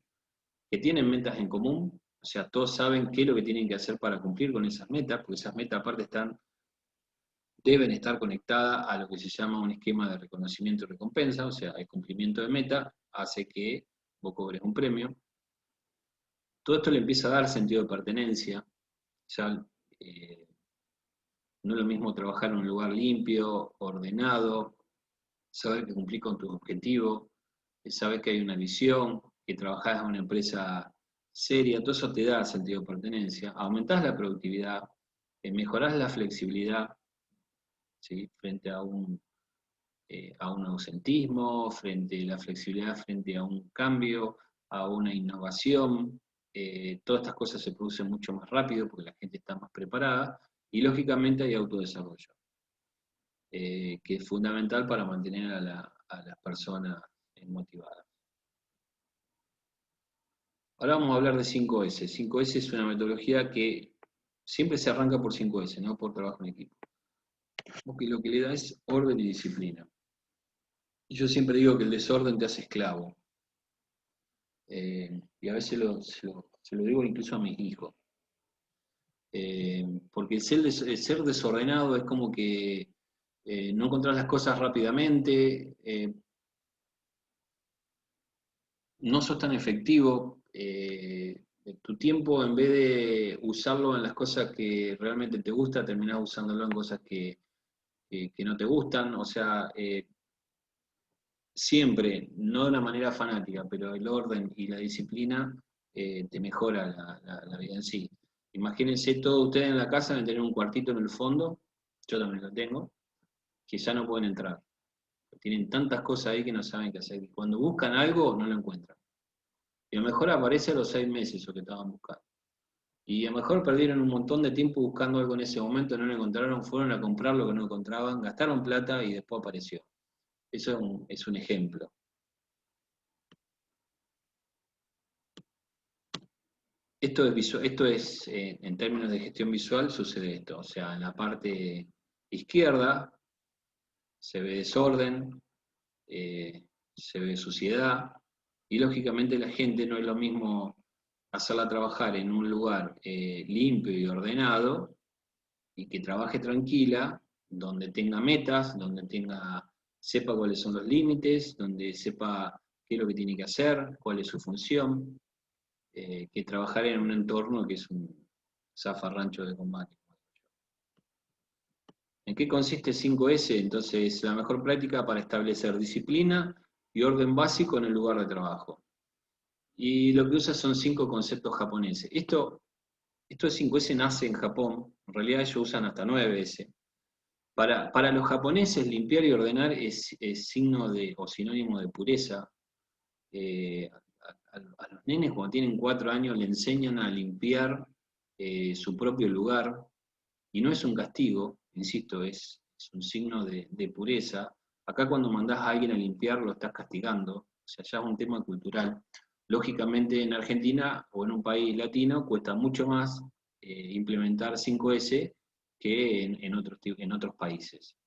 Que tienen metas en común, o sea, todos saben qué es lo que tienen que hacer para cumplir con esas metas, porque esas metas aparte deben estar conectadas a lo que se llama un esquema de reconocimiento y recompensa, o sea, el cumplimiento de meta hace que vos cobres un premio. Todo esto le empieza a dar sentido de pertenencia, ya no es lo mismo trabajar en un lugar limpio, ordenado, saber que cumplís con tus objetivos, sabes que hay una visión, que trabajás en una empresa seria, todo eso te da sentido de pertenencia, aumentás la productividad, mejorás la flexibilidad, ¿sí? Frente a un ausentismo, frente a la flexibilidad, frente a un cambio, a una innovación. Todas estas cosas se producen mucho más rápido porque la gente está más preparada y lógicamente hay autodesarrollo, que es fundamental para mantener a las personas motivadas. Ahora vamos a hablar de 5S. 5S es una metodología que siempre se arranca por 5S, no por trabajo en equipo. Porque lo que le da es orden y disciplina. Y yo siempre digo que el desorden te hace esclavo. Y a veces se lo digo incluso a mis hijos. Porque el ser desordenado es como que no encontrás las cosas rápidamente, no sos tan efectivo, tu tiempo en vez de usarlo en las cosas que realmente te gusta, terminás usándolo en cosas que no te gustan, o sea, siempre, no de una manera fanática, pero el orden y la disciplina te mejora la vida en sí. Imagínense todos ustedes en la casa deben tener un cuartito en el fondo, yo también lo tengo, que ya no pueden entrar. Tienen tantas cosas ahí que no saben qué hacer. Y cuando buscan algo, no lo encuentran. Y a lo mejor aparece a los 6 meses eso que estaban buscando. Y a lo mejor perdieron un montón de tiempo buscando algo en ese momento, no lo encontraron, fueron a comprar lo que no encontraban, gastaron plata y después apareció. Eso es un ejemplo. Esto es en términos de gestión visual, sucede esto. O sea, en la parte izquierda se ve desorden, se ve suciedad, y lógicamente la gente no es lo mismo hacerla trabajar en un lugar limpio y ordenado, y que trabaje tranquila, donde tenga metas, donde sepa cuáles son los límites, donde sepa qué es lo que tiene que hacer, cuál es su función, que trabajar en un entorno que es un zafarrancho de combate. ¿En qué consiste 5S? Entonces, la mejor práctica para establecer disciplina y orden básico en el lugar de trabajo. Y lo que usa son 5 conceptos japoneses. Esto de 5S nace en Japón, en realidad ellos usan hasta 9S. Para los japoneses, limpiar y ordenar es signo o sinónimo de pureza. A los nenes cuando tienen 4 años le enseñan a limpiar su propio lugar, y no es un castigo, insisto, es un signo de pureza. Acá cuando mandás a alguien a limpiar lo estás castigando, o sea, ya es un tema cultural. Lógicamente en Argentina o en un país latino cuesta mucho más implementar 5S que en otros países.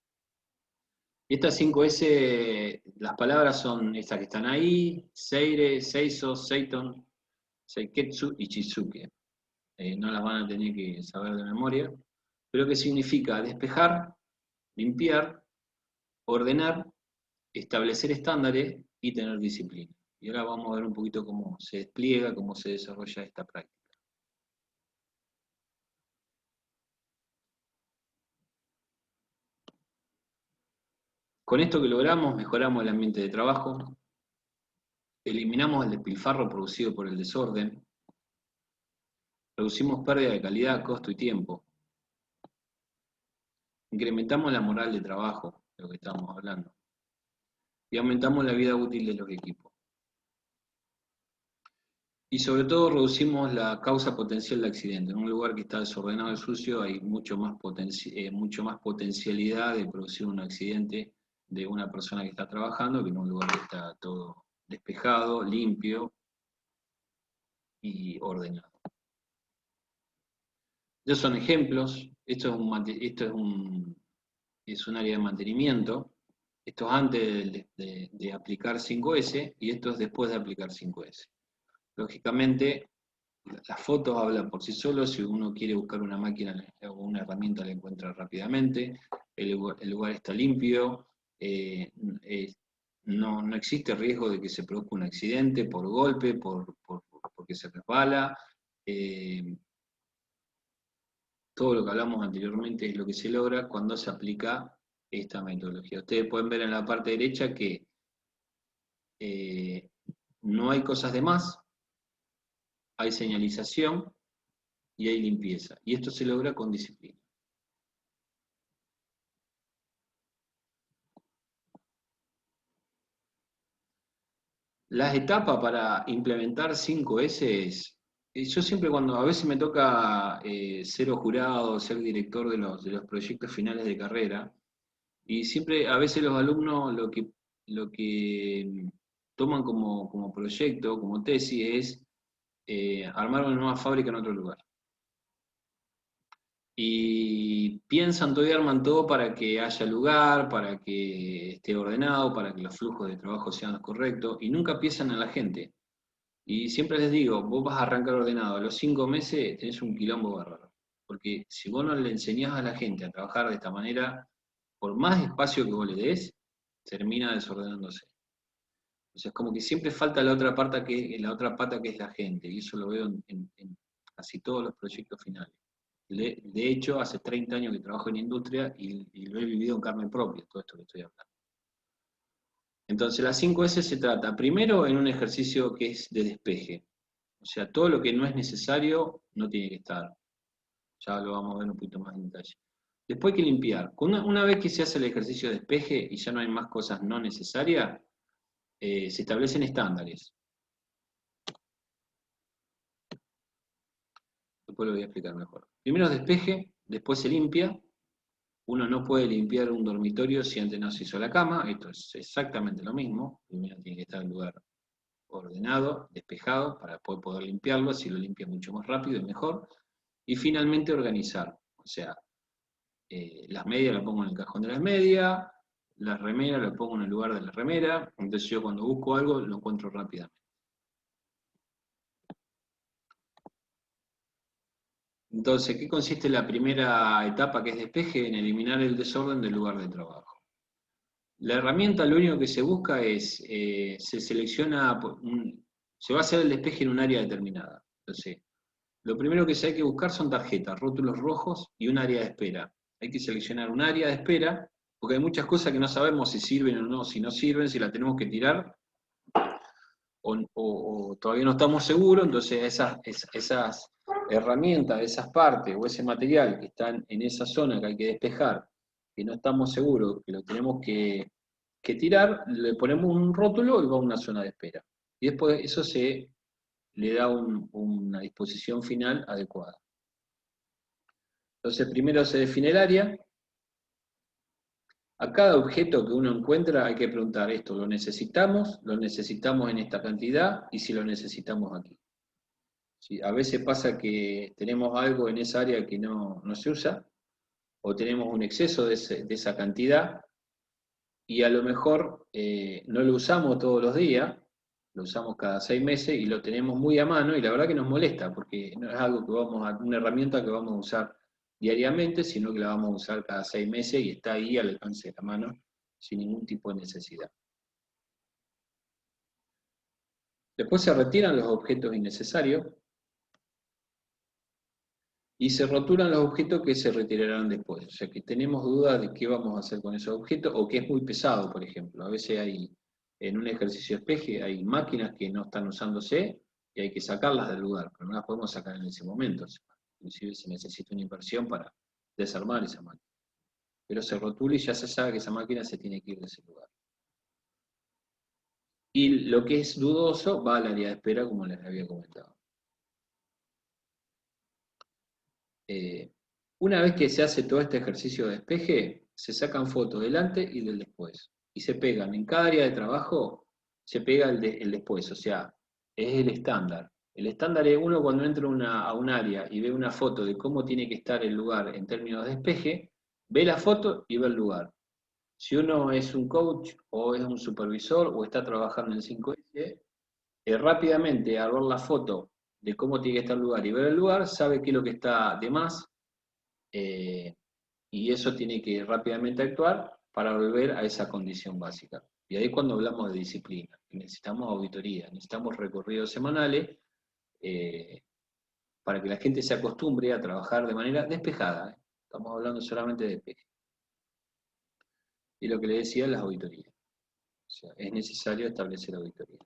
Y estas 5S, las palabras son estas que están ahí: Seire, Seiso, Seiton, Seiketsu y Shizuke. No las van a tener que saber de memoria, pero que significa despejar, limpiar, ordenar, establecer estándares y tener disciplina. Y ahora vamos a ver un poquito cómo se despliega, cómo se desarrolla esta práctica. Con esto que logramos, mejoramos el ambiente de trabajo, eliminamos el despilfarro producido por el desorden, reducimos pérdida de calidad, costo y tiempo, incrementamos la moral de trabajo, de lo que estábamos hablando, y aumentamos la vida útil de los equipos. Y sobre todo reducimos la causa potencial de accidente. En un lugar que está desordenado y sucio hay mucho más potencialidad de producir un accidente de una persona que está trabajando que en un lugar que está todo despejado, limpio y ordenado. Estos son ejemplos. Esto es un área de mantenimiento. Esto es antes de aplicar 5S y esto es después de aplicar 5S. Lógicamente, las fotos hablan por sí solos. Si uno quiere buscar una máquina o una herramienta, la encuentra rápidamente. El lugar está limpio. No existe riesgo de que se produzca un accidente por golpe, porque se resbala. Todo lo que hablamos anteriormente es lo que se logra cuando se aplica esta metodología. Ustedes pueden ver en la parte derecha que no hay cosas de más, hay señalización y hay limpieza. Y esto se logra con disciplina. Las etapas para implementar 5S es, yo siempre cuando a veces me toca ser jurado, ser director de los proyectos finales de carrera, y siempre a veces los alumnos lo que toman como proyecto, como tesis, es armar una nueva fábrica en otro lugar. Y piensan todavía, arman todo para que haya lugar, para que esté ordenado, para que los flujos de trabajo sean los correctos, y nunca piensan en la gente. Y siempre les digo, vos vas a arrancar ordenado, a los 5 meses tenés un quilombo bárbaro. Porque si vos no le enseñás a la gente a trabajar de esta manera, por más espacio que vos le des, termina desordenándose. O sea, es como que siempre falta la otra pata que es la gente, y eso lo veo en casi todos los proyectos finales. De hecho, hace 30 años que trabajo en industria y lo he vivido en carne propia, todo esto que estoy hablando. Entonces, la 5S se trata, primero, en un ejercicio que es de despeje. O sea, todo lo que no es necesario no tiene que estar. Ya lo vamos a ver un poquito más en detalle. Después hay que limpiar. Una vez que se hace el ejercicio de despeje y ya no hay más cosas no necesarias, se establecen estándares. Después lo voy a explicar mejor. Primero despeje, después se limpia. Uno no puede limpiar un dormitorio si antes no se hizo la cama. Esto es exactamente lo mismo. Primero tiene que estar el lugar ordenado, despejado, para poder limpiarlo. Si lo limpia mucho más rápido y mejor. Y finalmente organizar. O sea, las medias las pongo en el cajón de las medias, las remeras las pongo en el lugar de la remera. Entonces yo cuando busco algo lo encuentro rápidamente. Entonces, ¿qué consiste la primera etapa, que es despeje? En eliminar el desorden del lugar de trabajo. La herramienta, lo único que se busca es, se selecciona, se va a hacer el despeje en un área determinada. Entonces, lo primero que se hay que buscar son tarjetas, rótulos rojos y un área de espera. Hay que seleccionar un área de espera, porque hay muchas cosas que no sabemos si sirven o no, si no sirven, si la tenemos que tirar, o todavía no estamos seguros. Entonces esas herramientas, esas partes o ese material que están en esa zona que hay que despejar, que no estamos seguros, que lo tenemos que tirar, le ponemos un rótulo y va a una zona de espera. Y después eso se le da una disposición final adecuada. Entonces primero se define el área. A cada objeto que uno encuentra hay que preguntar esto, ¿lo necesitamos en esta cantidad? Y si lo necesitamos aquí. ¿Sí? A veces pasa que tenemos algo en esa área que no se usa, o tenemos un exceso de esa cantidad, y a lo mejor no lo usamos todos los días, lo usamos cada 6 meses y lo tenemos muy a mano, y la verdad que nos molesta, porque no es algo que una herramienta que vamos a usar diariamente, sino que la vamos a usar cada 6 meses y está ahí al alcance de la mano sin ningún tipo de necesidad. Después se retiran los objetos innecesarios y se rotulan los objetos que se retirarán después. O sea que tenemos dudas de qué vamos a hacer con esos objetos, o que es muy pesado, por ejemplo. A veces en un ejercicio de despeje, hay máquinas que no están usándose y hay que sacarlas del lugar, pero no las podemos sacar en ese momento. Inclusive se necesita una inversión para desarmar esa máquina. Pero se rotula y ya se sabe que esa máquina se tiene que ir de ese lugar. Y lo que es dudoso va al área de espera, como les había comentado. Una vez que se hace todo este ejercicio de despeje, se sacan fotos del antes y del después. Y se pegan. En cada área de trabajo se pega el después. O sea, es el estándar. El estándar es uno cuando entra a un área y ve una foto de cómo tiene que estar el lugar en términos de despeje, ve la foto y ve el lugar. Si uno es un coach o es un supervisor o está trabajando en 5S, rápidamente al ver la foto de cómo tiene que estar el lugar y ver el lugar, sabe qué es lo que está de más, y eso tiene que rápidamente actuar para volver a esa condición básica. Y ahí cuando hablamos de disciplina, necesitamos auditoría, necesitamos recorridos semanales para que la gente se acostumbre a trabajar de manera despejada. Estamos hablando solamente de despeje. Y lo que le decía, las auditorías. O sea, es necesario establecer auditorías.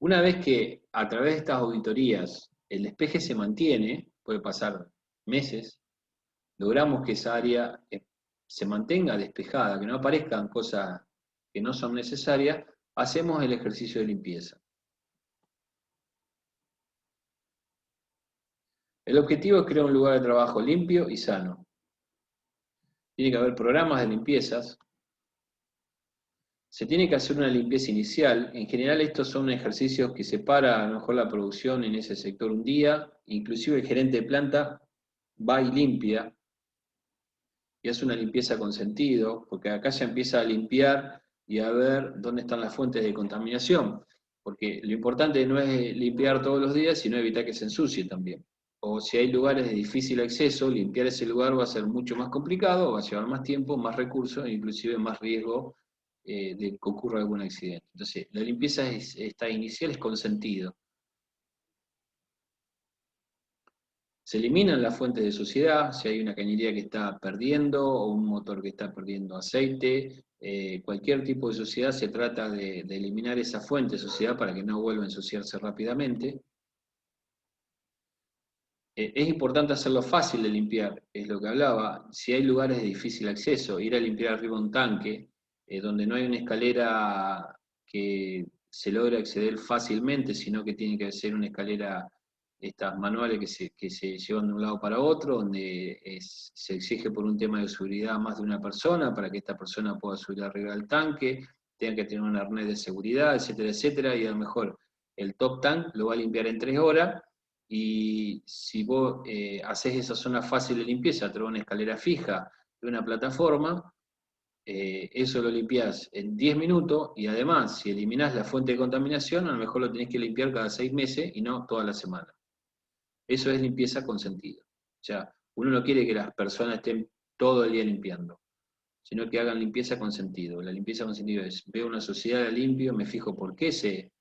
Una vez que a través de estas auditorías el despeje se mantiene, puede pasar meses, logramos que esa área se mantenga despejada, que no aparezcan cosas que no son necesarias, hacemos el ejercicio de limpieza. El objetivo es crear un lugar de trabajo limpio y sano. Tiene que haber programas de limpiezas. Se tiene que hacer una limpieza inicial. En general estos son ejercicios que separa a lo mejor la producción en ese sector un día. Inclusive el gerente de planta va y limpia. Y hace una limpieza con sentido, porque acá se empieza a limpiar y a ver dónde están las fuentes de contaminación. Porque lo importante no es limpiar todos los días, sino evitar que se ensucie también. O si hay lugares de difícil acceso, limpiar ese lugar va a ser mucho más complicado, va a llevar más tiempo, más recursos e inclusive más riesgo de que ocurra algún accidente. Entonces, la limpieza esta inicial es con sentido. Se eliminan las fuentes de suciedad, si hay una cañería que está perdiendo o un motor que está perdiendo aceite, cualquier tipo de suciedad se trata de eliminar esa fuente de suciedad para que no vuelva a ensuciarse rápidamente. Es importante hacerlo fácil de limpiar, es lo que hablaba. Si hay lugares de difícil acceso, ir a limpiar arriba un tanque, donde no hay una escalera que se logre acceder fácilmente, sino que tiene que ser una escalera, estas manuales que se llevan de un lado para otro, donde se exige por un tema de seguridad más de una persona, para que esta persona pueda subir arriba del tanque, tenga que tener un arnés de seguridad, etcétera, etcétera, y a lo mejor el top tank lo va a limpiar en 3 horas, y si vos haces esa zona fácil de limpieza a través de una escalera fija, de una plataforma, eso lo limpiás en 10 minutos, y además, si eliminás la fuente de contaminación, a lo mejor lo tenés que limpiar cada 6 meses y no toda la semana. Eso es limpieza con sentido. O sea, uno no quiere que las personas estén todo el día limpiando, sino que hagan limpieza con sentido. La limpieza con sentido es, veo una sociedad, la limpio, me fijo por qué se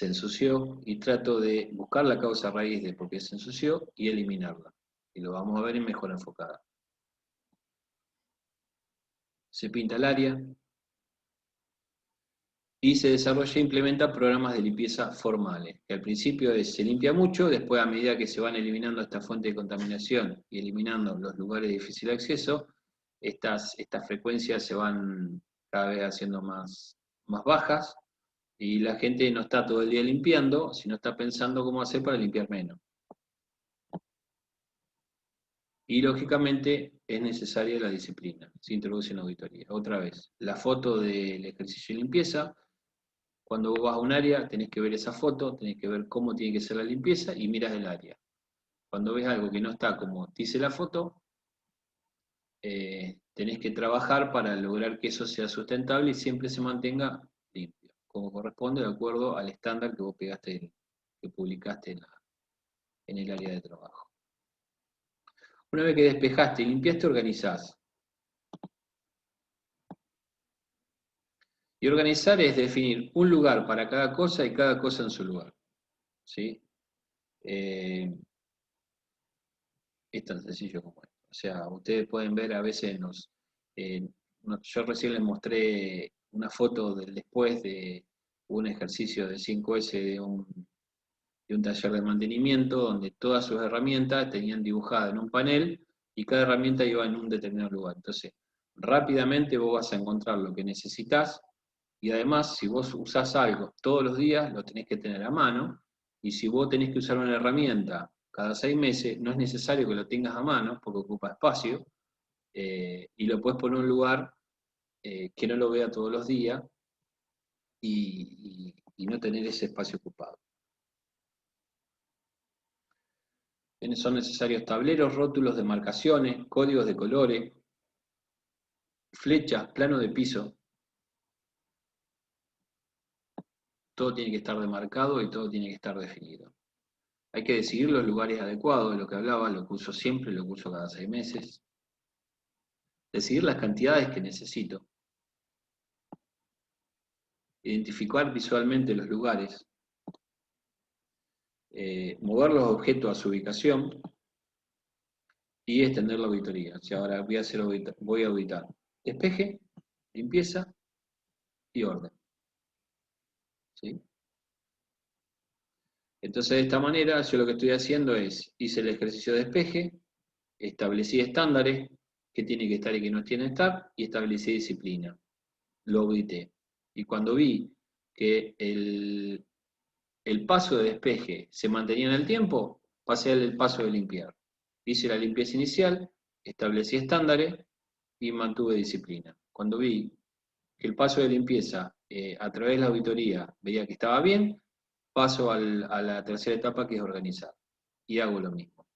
ensució y trato de buscar la causa raíz de por qué se ensució y eliminarla. Y lo vamos a ver en mejor enfocada. Se pinta el área y se desarrolla e implementa programas de limpieza formales, que al principio se limpia mucho, después a medida que se van eliminando esta fuente de contaminación y eliminando los lugares de difícil acceso, estas frecuencias se van cada vez haciendo más bajas, y la gente no está todo el día limpiando, sino está pensando cómo hacer para limpiar menos. Y lógicamente es necesaria la disciplina, se introduce en auditoría. Otra vez, la foto del ejercicio de limpieza, cuando vos vas a un área tenés que ver esa foto, tenés que ver cómo tiene que ser la limpieza y miras el área. Cuando ves algo que no está como dice la foto, tenés que trabajar para lograr que eso sea sustentable y siempre se mantenga limpio, como corresponde de acuerdo al estándar que vos pegaste, que publicaste en el área de trabajo. Una vez que despejaste y limpiaste, organizás. Y organizar es definir un lugar para cada cosa y cada cosa en su lugar. ¿Sí? Es tan sencillo como esto. O sea, ustedes pueden ver a veces yo recién les mostré una foto del después de un ejercicio de 5S de un taller de mantenimiento donde todas sus herramientas tenían dibujada en un panel y cada herramienta iba en un determinado lugar. Entonces, rápidamente vos vas a encontrar lo que necesitas, y además, si vos usás algo todos los días, lo tenés que tener a mano, y si vos tenés que usar una herramienta cada 6 meses, no es necesario que lo tengas a mano porque ocupa espacio, y lo puedes poner en un lugar que no lo vea todos los días y no tener ese espacio ocupado. Son necesarios tableros, rótulos de marcaciones, códigos de colores, flechas, plano de piso. Todo tiene que estar demarcado y todo tiene que estar definido. Hay que decidir los lugares adecuados, de lo que hablaba, lo que uso siempre, lo que uso cada 6 meses. Decidir las cantidades que necesito. Identificar visualmente los lugares. Mover los objetos a su ubicación. Y extender la auditoría. O sea, ahora voy a auditar. Despeje, limpieza, y orden. ¿Sí? Entonces, de esta manera, yo lo que estoy haciendo es, hice el ejercicio de despeje, establecí estándares, que tiene que estar y que no tiene que estar, y establecí disciplina. Lo audité. Y cuando vi que el paso de despeje se mantenía en el tiempo, pasé al paso de limpiar. Hice la limpieza inicial, establecí estándares y mantuve disciplina. Cuando vi que el paso de limpieza a través de la auditoría veía que estaba bien, paso a la tercera etapa, que es organizar. Y hago lo mismo.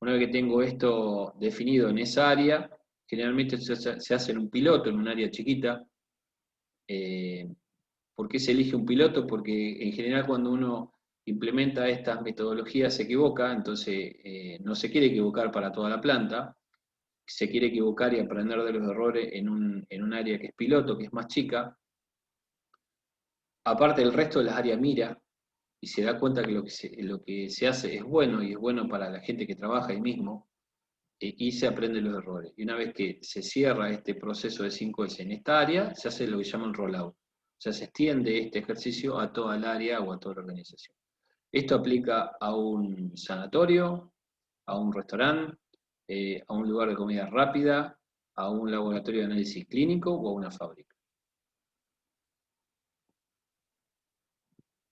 Una vez que tengo esto definido en esa área, generalmente se hace en un piloto, en un área chiquita. ¿Por qué se elige un piloto? Porque en general cuando uno implementa estas metodologías se equivoca, entonces no se quiere equivocar para toda la planta, se quiere equivocar y aprender de los errores en un área que es piloto, que es más chica. Aparte, el resto de las áreas mira y se da cuenta que lo que se hace es bueno y es bueno para la gente que trabaja ahí mismo, y se aprenden los errores. Y una vez que se cierra este proceso de 5S en esta área, se hace lo que llaman rollout. O sea, se extiende este ejercicio a toda el área o a toda la organización. Esto aplica a un sanatorio, a un restaurante, a un lugar de comida rápida, a un laboratorio de análisis clínico o a una fábrica.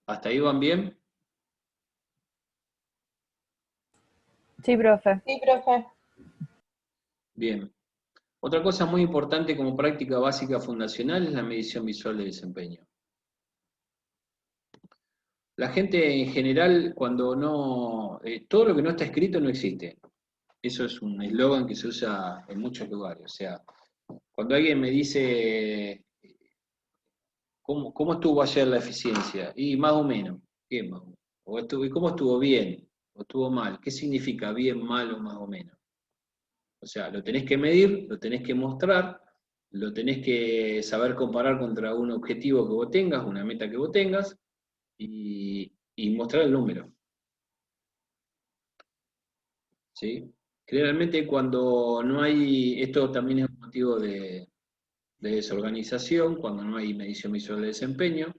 ¿Hasta ahí van bien? Sí, profe. Sí, profe. Bien. Otra cosa muy importante como práctica básica fundacional es la medición visual de desempeño. La gente en general, cuando no... todo lo que no está escrito no existe. Eso es un eslogan que se usa en muchos lugares. O sea, cuando alguien me dice, ¿cómo estuvo ayer la eficiencia? Y más o menos. ¿Qué más o menos? ¿Y cómo estuvo bien? ¿O estuvo mal? ¿Qué significa bien, mal o más o menos? O sea, lo tenés que medir, lo tenés que mostrar, lo tenés que saber comparar contra un objetivo que vos tengas, una meta que vos tengas, y mostrar el número. ¿Sí? Generalmente cuando no hay, esto también es un motivo de desorganización, cuando no hay medición visual de desempeño,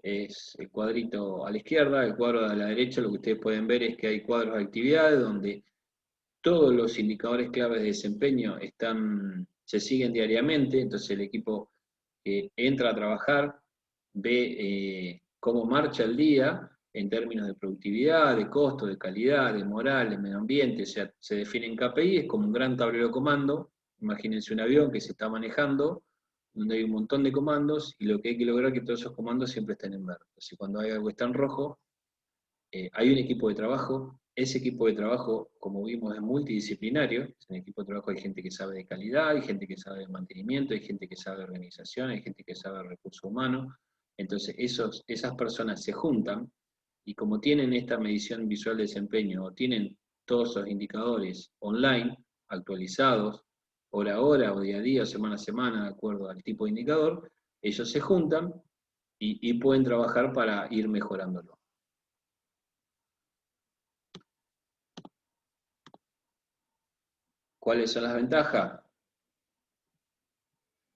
es el cuadrito a la izquierda, el cuadro a la derecha, lo que ustedes pueden ver es que hay cuadros de actividades donde todos los indicadores claves de desempeño se siguen diariamente, entonces el equipo que entra a trabajar ve cómo marcha el día en términos de productividad, de costo, de calidad, de moral, de medio ambiente, o sea, se definen KPI, es como un gran tablero de comando. Imagínense un avión que se está manejando, donde hay un montón de comandos, y lo que hay que lograr es que todos esos comandos siempre estén en verde. Entonces, cuando hay algo que está en rojo, hay un equipo de trabajo. Ese equipo de trabajo, como vimos, es multidisciplinario. En el equipo de trabajo hay gente que sabe de calidad, hay gente que sabe de mantenimiento, hay gente que sabe de organización, hay gente que sabe de recursos humanos. Entonces, esas personas se juntan y como tienen esta medición visual de desempeño, o tienen todos los indicadores online, actualizados, hora a hora, o día a día, o semana a semana, de acuerdo al tipo de indicador, ellos se juntan y pueden trabajar para ir mejorándolo. ¿Cuáles son las ventajas?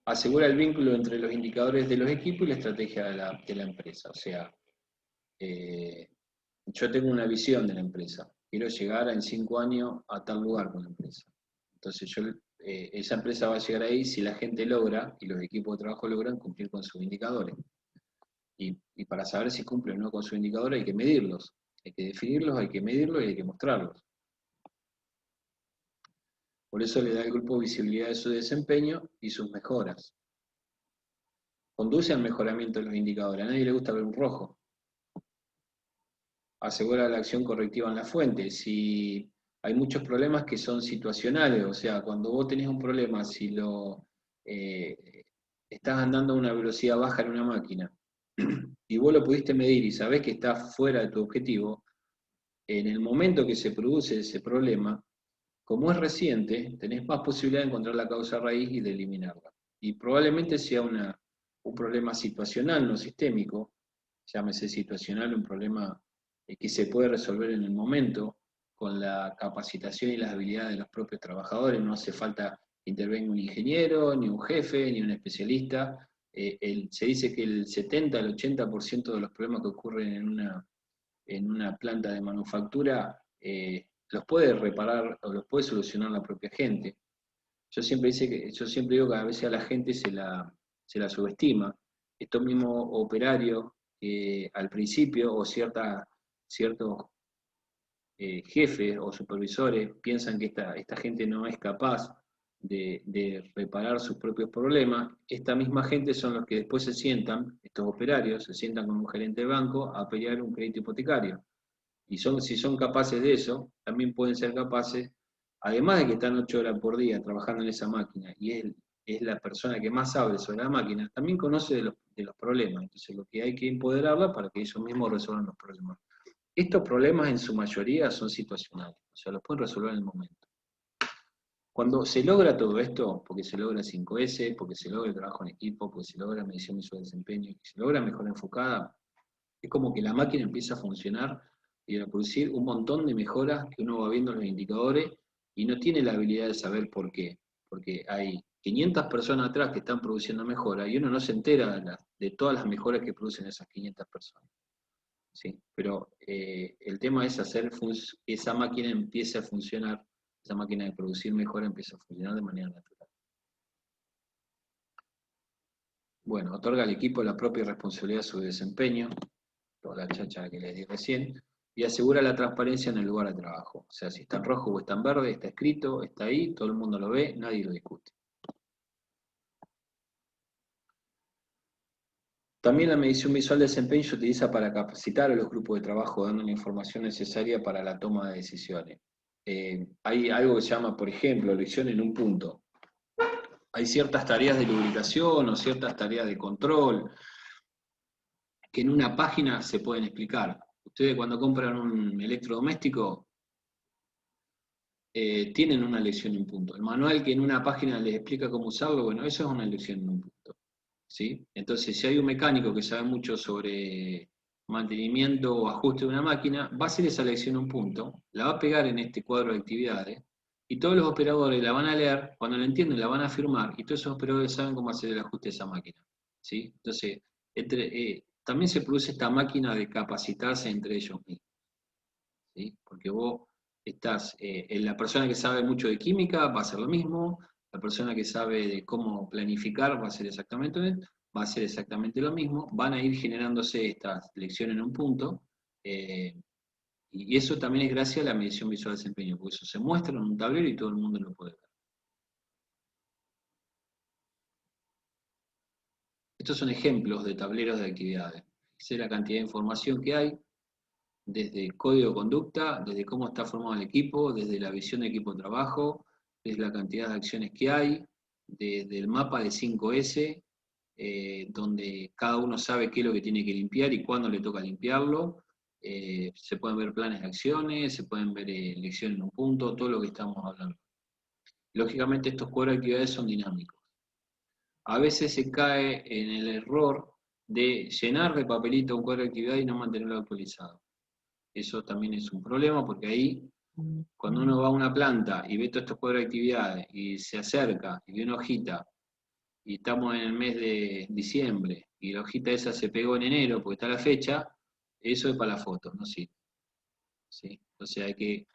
Asegura el vínculo entre los indicadores de los equipos y la estrategia de la empresa. O sea, yo tengo una visión de la empresa. Quiero llegar en 5 años a tal lugar con la empresa. Entonces esa empresa va a llegar ahí si la gente logra, y los equipos de trabajo logran cumplir con sus indicadores. Y para saber si cumplen o no con sus indicadores hay que medirlos. Hay que definirlos, hay que medirlos y hay que mostrarlos. Por eso le da al grupo visibilidad de su desempeño y sus mejoras. Conduce al mejoramiento de los indicadores. A nadie le gusta ver un rojo. Asegura la acción correctiva en la fuente. Si hay muchos problemas que son situacionales, o sea, cuando vos tenés un problema, si estás andando a una velocidad baja en una máquina y vos lo pudiste medir y sabés que está fuera de tu objetivo, en el momento que se produce ese problema, como es reciente, tenés más posibilidad de encontrar la causa raíz y de eliminarla. Y probablemente sea un problema situacional, no sistémico, llámese situacional, un problema que se puede resolver en el momento, con la capacitación y las habilidades de los propios trabajadores. No hace falta que intervenga un ingeniero, ni un jefe, ni un especialista, se dice que el 70 al 80% de los problemas que ocurren en una planta de manufactura los puede reparar o los puede solucionar la propia gente. Yo siempre digo que a veces a la gente se la subestima. Estos mismos operarios al principio o ciertos jefes o supervisores piensan que esta gente no es capaz de reparar sus propios problemas. Esta misma gente son los que después se sientan, estos operarios, se sientan con un gerente de banco a pelear un crédito hipotecario. Y si son capaces de eso, también pueden ser capaces, además de que están 8 horas por día trabajando en esa máquina, y es la persona que más sabe sobre la máquina, también conoce de los problemas. Entonces lo que hay que empoderarla para que ellos mismos resuelvan los problemas. Estos problemas en su mayoría son situacionales, o sea, los pueden resolver en el momento. Cuando se logra todo esto, porque se logra 5S, porque se logra el trabajo en equipo, porque se logra medición visual de desempeño, y se logra mejor enfocada, es como que la máquina empieza a funcionar y a producir un montón de mejoras que uno va viendo en los indicadores y no tiene la habilidad de saber por qué. Porque hay 500 personas atrás que están produciendo mejoras y uno no se entera de todas las mejoras que producen esas 500 personas. ¿Sí? Pero el tema es hacer que esa máquina empiece a funcionar, esa máquina de producir mejora empieza a funcionar de manera natural. Bueno, otorga al equipo la propia responsabilidad de su desempeño, toda la chacha que les di recién, y asegura la transparencia en el lugar de trabajo. O sea, si está en rojo o está en verde, está escrito, está ahí, todo el mundo lo ve, nadie lo discute. También la medición visual de desempeño se utiliza para capacitar a los grupos de trabajo, dando la información necesaria para la toma de decisiones. Hay algo que se llama, por ejemplo, elección en un punto. Hay ciertas tareas de lubricación o ciertas tareas de control que en una página se pueden explicar. Ustedes cuando compran un electrodoméstico tienen una lección en un punto. El manual que en una página les explica cómo usarlo, bueno, eso es una lección en un punto. ¿Sí? Entonces, si hay un mecánico que sabe mucho sobre mantenimiento o ajuste de una máquina, va a hacer esa lección en un punto, la va a pegar en este cuadro de actividades, y todos los operadores la van a leer, cuando la entienden la van a firmar, y todos esos operadores saben cómo hacer el ajuste de esa máquina. ¿Sí? Entonces, también se produce esta máquina de capacitarse entre ellos mismos. ¿Sí? Porque vos estás, la persona que sabe mucho de química va a hacer lo mismo, la persona que sabe de cómo planificar va a hacer exactamente lo mismo, van a ir generándose estas lecciones en un punto, y eso también es gracias a la medición visual de desempeño, porque eso se muestra en un tablero y todo el mundo lo puede ver. Estos son ejemplos de tableros de actividades. Esa es la cantidad de información que hay, desde código de conducta, desde cómo está formado el equipo, desde la visión de equipo de trabajo, desde la cantidad de acciones que hay, desde el mapa de 5S, donde cada uno sabe qué es lo que tiene que limpiar y cuándo le toca limpiarlo. Se pueden ver planes de acciones, se pueden ver lecciones en un punto, todo lo que estamos hablando. Lógicamente estos cuadros de actividades son dinámicos. A veces se cae en el error de llenar de papelito un cuadro de actividad y no mantenerlo actualizado. Eso también es un problema porque ahí, cuando uno va a una planta y ve todos estos cuadros de actividades y se acerca y ve una hojita y estamos en el mes de diciembre y la hojita esa se pegó en enero porque está la fecha, eso es para la foto, no sirve. ¿Sí? Entonces hay que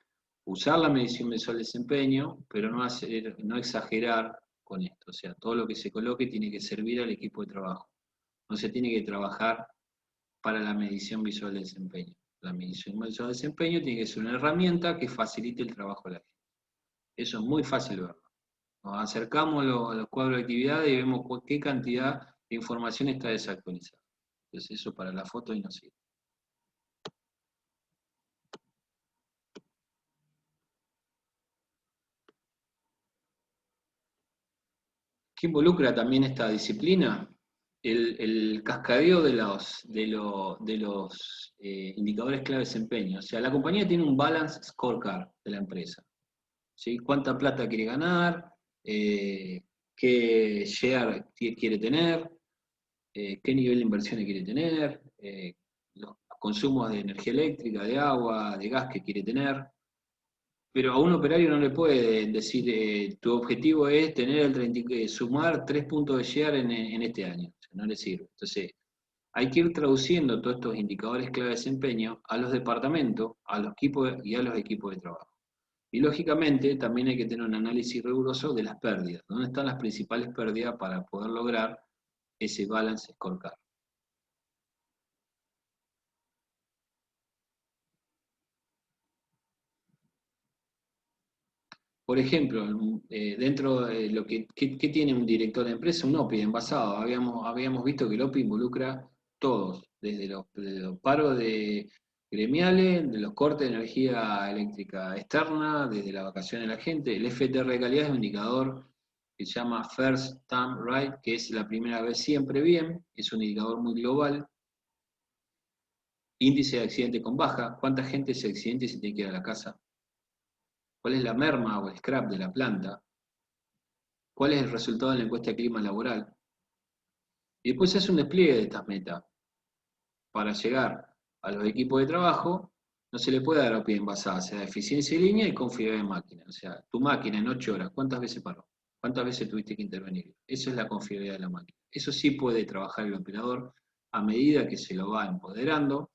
usar la medición visual de desempeño, pero no exagerar con esto. O sea, todo lo que se coloque tiene que servir al equipo de trabajo. No se tiene que trabajar para la medición visual de desempeño. La medición visual de desempeño tiene que ser una herramienta que facilite el trabajo de la gente. Eso es muy fácil verlo. Nos acercamos a los cuadros de actividades y vemos qué cantidad de información está desactualizada. Entonces eso para la foto y no sirve. ¿Qué involucra también esta disciplina? El cascadeo de los indicadores clave de desempeño. O sea, la compañía tiene un balance scorecard de la empresa. ¿Sí? ¿Cuánta plata quiere ganar? ¿Qué share quiere tener? ¿Qué nivel de inversiones quiere tener? Los consumos de energía eléctrica, de agua, de gas que quiere tener. Pero a un operario no le puede decir, tu objetivo es tener sumar 3 puntos de share en este año. no le sirve. Entonces, hay que ir traduciendo todos estos indicadores clave de desempeño a los departamentos, a los equipos y a los equipos de trabajo. Y lógicamente también hay que tener un análisis riguroso de las pérdidas. ¿Dónde están las principales pérdidas para poder lograr ese balance scorecard? Por ejemplo, dentro de lo que tiene un director de empresa, un OPI envasado. Habíamos visto que el OPI involucra todos, desde los paros gremiales, de los cortes de energía eléctrica externa, desde la vacación de la gente. El FTR de calidad es un indicador que se llama First Time Right, que es la primera vez siempre bien, es un indicador muy global. Índice de accidente con baja, ¿cuánta gente se accidenta y se tiene que ir a la casa? ¿Cuál es la merma o el scrap de la planta? ¿Cuál es el resultado de la encuesta de clima laboral? Y después se hace un despliegue de estas metas. Para llegar a los equipos de trabajo, no se le puede dar OPI envasada, se da eficiencia de línea y confiabilidad de máquina. O sea, tu máquina en 8 horas, ¿cuántas veces paró? ¿Cuántas veces tuviste que intervenir? Eso es la confiabilidad de la máquina. Eso sí puede trabajar el operador a medida que se lo va empoderando,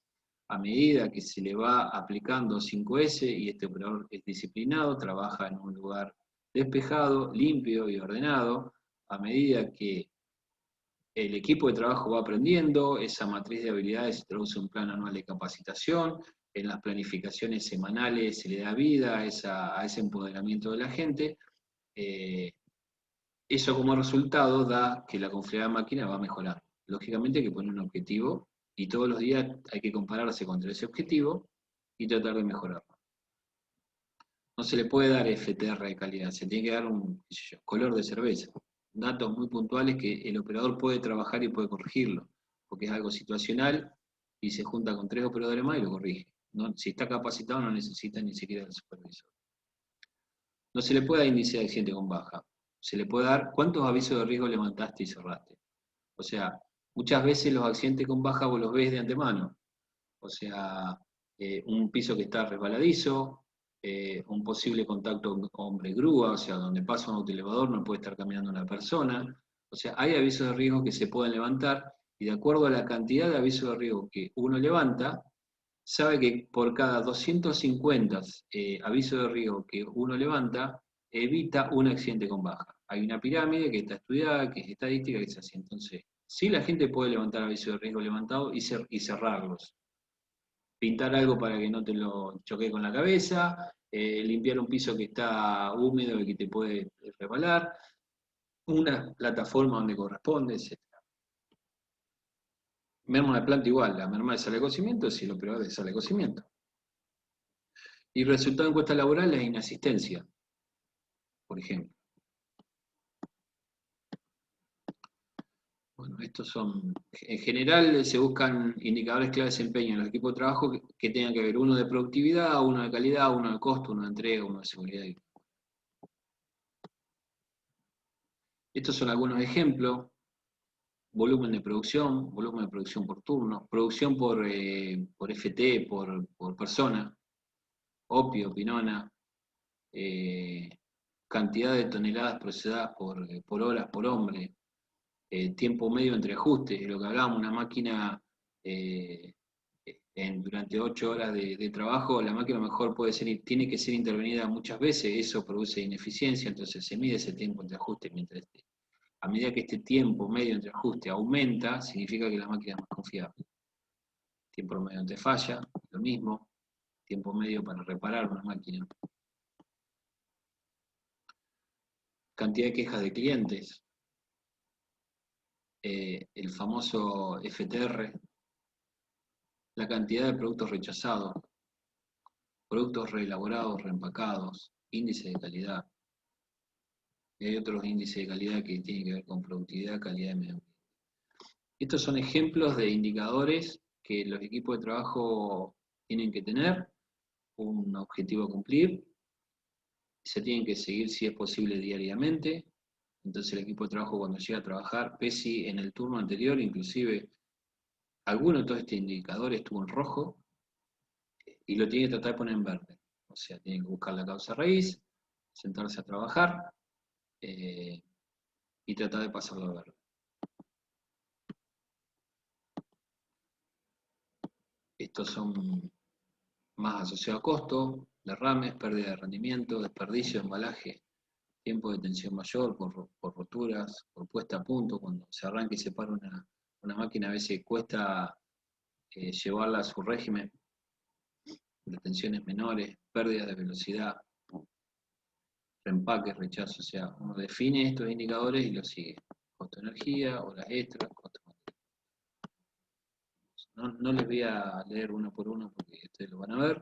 a medida que se le va aplicando 5S y este operador es disciplinado, trabaja en un lugar despejado, limpio y ordenado, a medida que el equipo de trabajo va aprendiendo, esa matriz de habilidades se traduce en un plan anual de capacitación, en las planificaciones semanales se le da vida a ese empoderamiento de la gente. Eso como resultado da que la confiabilidad de la máquina va a mejorar. Lógicamente hay que poner un objetivo y todos los días hay que compararse contra ese objetivo y tratar de mejorarlo. No se le puede dar FTR de calidad, se tiene que dar un color de cerveza. Datos muy puntuales que el operador puede trabajar y puede corregirlo, porque es algo situacional y se junta con 3 operadores más y lo corrige. No, si está capacitado no necesita ni siquiera el supervisor. No se le puede dar índice de accidente con baja. Se le puede dar cuántos avisos de riesgo levantaste y cerraste. O sea, muchas veces los accidentes con baja vos los ves de antemano. O sea, un piso que está resbaladizo, un posible contacto hombre-grúa, o sea, donde pasa un autoelevador no puede estar caminando una persona. O sea, hay avisos de riesgo que se pueden levantar y de acuerdo a la cantidad de avisos de riesgo que uno levanta, sabe que por cada 250 avisos de riesgo que uno levanta, evita un accidente con baja. Hay una pirámide que está estudiada, que es estadística, que es así. Entonces, sí la gente puede levantar avisos de riesgo levantados y cerrarlos. Pintar algo para que no te lo choque con la cabeza, limpiar un piso que está húmedo y que te puede resbalar, una plataforma donde corresponde, etc. Merma de planta igual, la merma de sala de cocimiento es el operador de sala de cocimiento. Y resultado de encuesta laboral es inasistencia, por ejemplo. Bueno, estos son, en general se buscan indicadores clave de desempeño en los equipos de trabajo que tengan que ver uno de productividad, uno de calidad, uno de costo, uno de entrega, uno de seguridad. Estos son algunos ejemplos. Volumen de producción por turno, producción por FT, por persona, opio, pinona, cantidad de toneladas procesadas por horas por hombre, tiempo medio entre ajustes, lo que hablábamos, una máquina durante 8 horas de trabajo, la máquina mejor tiene que ser intervenida muchas veces, eso produce ineficiencia, entonces se mide ese tiempo entre ajustes mientras a medida que este tiempo medio entre ajuste aumenta, significa que la máquina es más confiable. Tiempo medio entre falla, lo mismo. Tiempo medio para reparar una máquina. Cantidad de quejas de clientes. El famoso FTR. La cantidad de productos rechazados. Productos reelaborados, reempacados. Índice de calidad. Y hay otros índices de calidad que tienen que ver con productividad, calidad y medio ambiente. Estos son ejemplos de indicadores que los equipos de trabajo tienen que tener, un objetivo a cumplir, se tienen que seguir si es posible diariamente, entonces el equipo de trabajo cuando llega a trabajar, pese en el turno anterior, inclusive alguno de todos estos indicadores estuvo en rojo, y lo tiene que tratar de poner en verde, o sea, tiene que buscar la causa raíz, sentarse a trabajar, y tratar de pasarlo a verde. Estos son más asociados a costo, derrames, pérdida de rendimiento, desperdicio, embalaje, tiempo de tensión mayor por roturas, por puesta a punto. Cuando se arranca y se para una máquina, a veces cuesta llevarla a su régimen de tensiones menores, pérdida de velocidad, reempaque, rechazo. O sea, uno define estos indicadores y los sigue. Costo de energía, horas extras, costo de material. No les voy a leer uno por uno porque ustedes lo van a ver.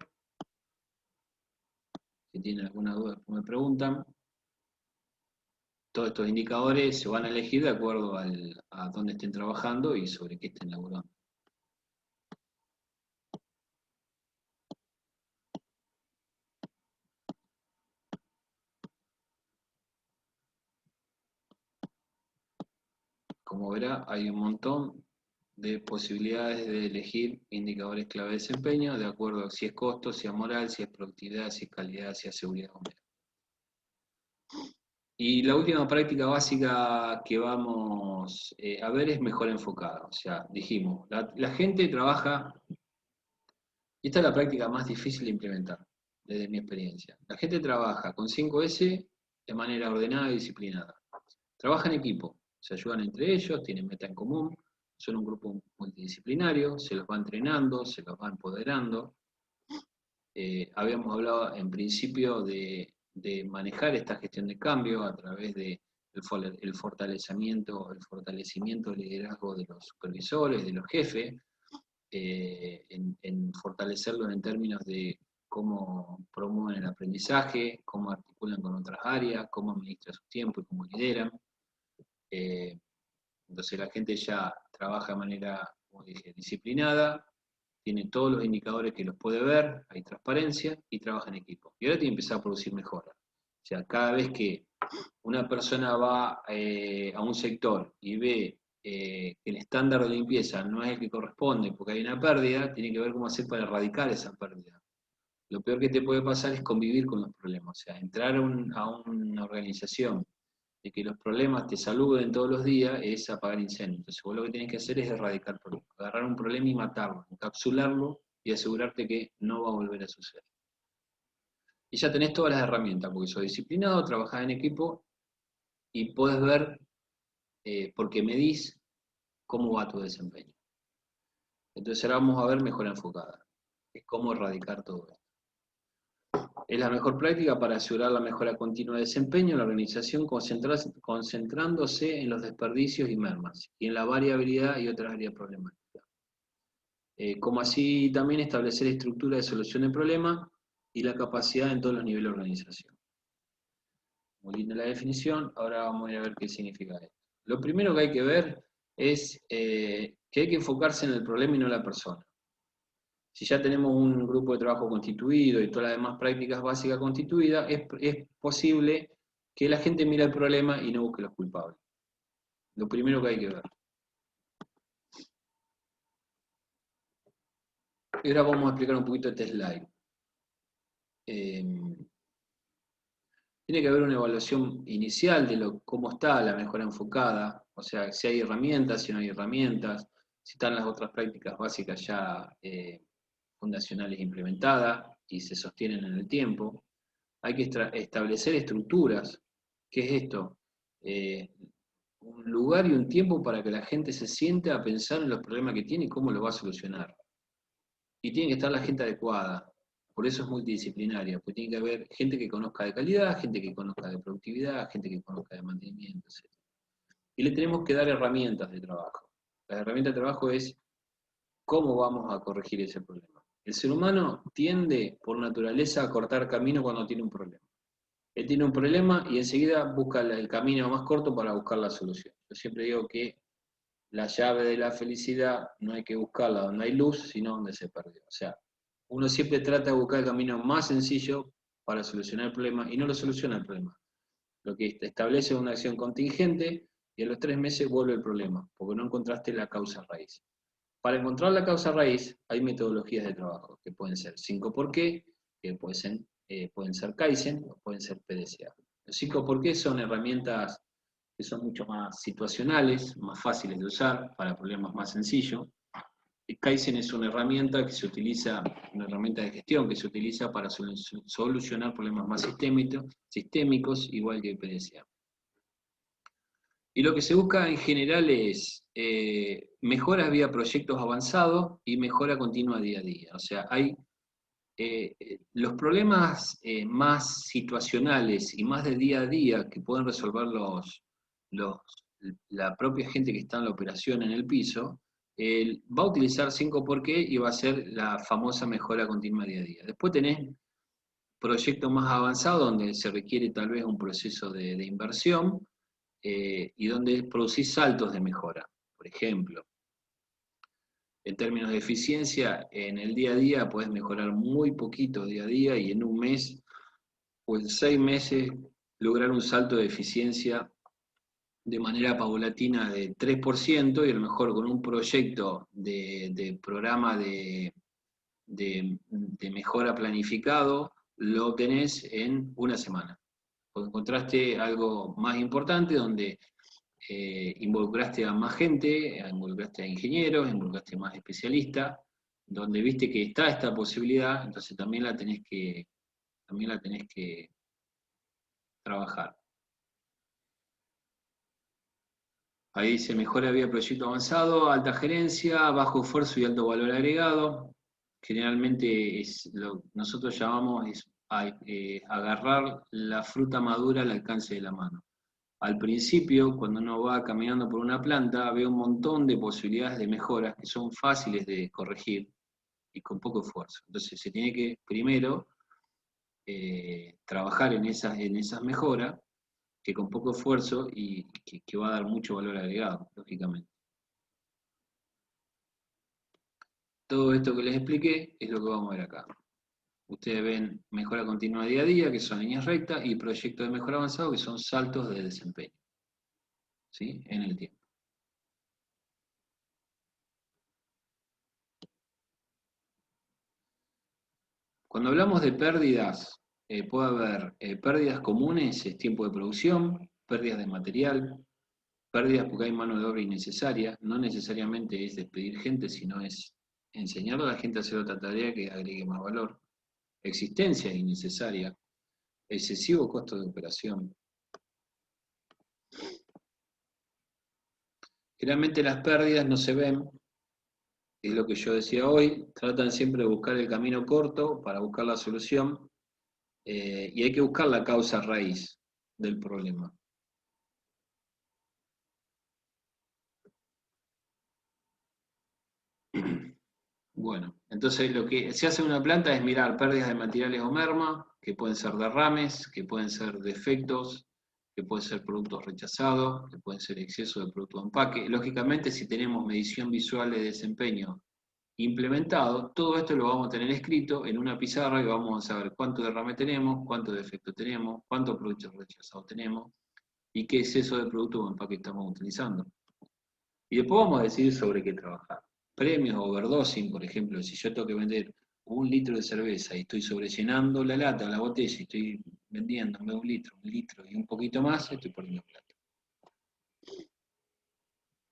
Si tienen alguna duda, me preguntan. Todos estos indicadores se van a elegir de acuerdo a dónde estén trabajando y sobre qué estén laburando. Como verá, hay un montón de posibilidades de elegir indicadores clave de desempeño de acuerdo a si es costo, si es moral, si es productividad, si es calidad, si es seguridad o medio. Y la última práctica básica que vamos a ver es mejora enfocada. O sea, dijimos, la gente trabaja, y esta es la práctica más difícil de implementar, desde mi experiencia. La gente trabaja con 5S de manera ordenada y disciplinada. Trabaja en equipo, se ayudan entre ellos, tienen meta en común, son un grupo multidisciplinario, se los va entrenando, se los va empoderando. Habíamos hablado en principio de manejar esta gestión de cambio a través de el fortalecimiento del liderazgo de los supervisores, de los jefes, en fortalecerlos en términos de cómo promueven el aprendizaje, cómo articulan con otras áreas, cómo administran su tiempo y cómo lideran. Entonces la gente ya trabaja de manera, como dije, disciplinada, tiene todos los indicadores que los puede ver, hay transparencia y trabaja en equipo. Y ahora tiene que empezar a producir mejoras. O sea, cada vez que una persona va a un sector y ve que el estándar de limpieza no es el que corresponde porque hay una pérdida, tiene que ver cómo hacer para erradicar esa pérdida. Lo peor que te puede pasar es convivir con los problemas. O sea, entrar a una organización de que los problemas te saluden todos los días es apagar incendios. Entonces vos lo que tenés que hacer es erradicar problemas, agarrar un problema y matarlo, encapsularlo y asegurarte que no va a volver a suceder. Y ya tenés todas las herramientas, porque sos disciplinado, trabajás en equipo y podés ver, porque medís, cómo va tu desempeño. Entonces ahora vamos a ver mejora enfocada, es cómo erradicar todo esto. Es la mejor práctica para asegurar la mejora continua de desempeño en la organización, concentrándose en los desperdicios y mermas, y en la variabilidad y otras áreas problemáticas. Como así también establecer estructura de solución de problemas y la capacidad en todos los niveles de organización. Muy linda la definición, ahora vamos a ir a ver qué significa esto. Lo primero que hay que ver es que hay que enfocarse en el problema y no en la persona. Si ya tenemos un grupo de trabajo constituido y todas las demás prácticas básicas constituidas, es posible que la gente mire el problema y no busque los culpables. Lo primero que hay que ver. Y ahora vamos a explicar un poquito este slide. Tiene que haber una evaluación inicial de cómo está la mejora enfocada, o sea, si hay herramientas, si no hay herramientas, si están las otras prácticas básicas ya fundacionales implementadas y se sostienen en el tiempo. Hay que establecer estructuras. ¿Qué es esto? Un lugar y un tiempo para que la gente se siente a pensar en los problemas que tiene y cómo los va a solucionar. Y tiene que estar la gente adecuada. Por eso es multidisciplinaria, porque tiene que haber gente que conozca de calidad, gente que conozca de productividad, gente que conozca de mantenimiento, etc. Y le tenemos que dar herramientas de trabajo. La herramienta de trabajo es cómo vamos a corregir ese problema. El ser humano tiende por naturaleza a cortar camino cuando tiene un problema. Él tiene un problema y enseguida busca el camino más corto para buscar la solución. Yo siempre digo que la llave de la felicidad no hay que buscarla donde hay luz, sino donde se perdió. O sea, uno siempre trata de buscar el camino más sencillo para solucionar el problema y no lo soluciona el problema. Lo que establece es una acción contingente y a los 3 meses vuelve el problema, porque no encontraste la causa raíz. Para encontrar la causa raíz hay metodologías de trabajo, que pueden ser 5 por qué, que pueden ser Kaizen o pueden ser PDCA. Los 5 por qué son herramientas que son mucho más situacionales, más fáciles de usar para problemas más sencillos. Kaizen es una herramienta que se utiliza, una herramienta de gestión que se utiliza para solucionar problemas más sistémicos, igual que el PDCA. Y lo que se busca en general es mejora vía proyectos avanzados y mejora continua día a día. O sea, hay los problemas más situacionales y más de día a día que pueden resolver la propia gente que está en la operación en el piso, va a utilizar 5 por qué y va a ser la famosa mejora continua día a día. Después tenés proyectos más avanzados donde se requiere tal vez un proceso de inversión y donde producís saltos de mejora. Por ejemplo, en términos de eficiencia, en el día a día puedes mejorar muy poquito día a día y en un mes o en 6 meses lograr un salto de eficiencia de manera paulatina de 3% y a lo mejor con un proyecto de programa de mejora planificado lo obtenés en una semana. Porque encontraste algo más importante donde involucraste a más gente, involucraste a ingenieros, involucraste a más especialistas, donde viste que está esta posibilidad, entonces también la tenés que trabajar. Ahí dice mejora vía proyecto avanzado, alta gerencia, bajo esfuerzo y alto valor agregado. Generalmente nosotros llamamos agarrar la fruta madura al alcance de la mano. Al principio, cuando uno va caminando por una planta, ve un montón de posibilidades de mejoras que son fáciles de corregir y con poco esfuerzo. Entonces se tiene que primero trabajar en esas mejoras que con poco esfuerzo y que va a dar mucho valor agregado, lógicamente. Todo esto que les expliqué es lo que vamos a ver acá. Ustedes ven mejora continua día a día, que son líneas rectas, y proyectos de mejora avanzado, que son saltos de desempeño, ¿sí? En el tiempo. Cuando hablamos de pérdidas, puede haber pérdidas comunes, es tiempo de producción, pérdidas de material, pérdidas porque hay mano de obra innecesaria, no necesariamente es despedir gente, sino es enseñarle a la gente a hacer otra tarea que agregue más valor, existencia innecesaria, excesivo costo de operación. Generalmente las pérdidas no se ven, es lo que yo decía hoy, tratan siempre de buscar el camino corto para buscar la solución y hay que buscar la causa raíz del problema. Bueno, entonces lo que se hace en una planta es mirar pérdidas de materiales o merma, que pueden ser derrames, que pueden ser defectos, que pueden ser productos rechazados, que pueden ser exceso de producto de empaque. Lógicamente, si tenemos medición visual de desempeño implementado, todo esto lo vamos a tener escrito en una pizarra y vamos a saber cuánto derrame tenemos, cuánto defecto tenemos, cuántos productos rechazados tenemos y qué exceso de producto o empaque estamos utilizando. Y después vamos a decidir sobre qué trabajar. Premios, overdosing, por ejemplo, si yo tengo que vender 1 litro de cerveza y estoy sobrellenando la lata, la botella, y estoy vendiendo 1 litro y un poquito más, estoy perdiendo plata.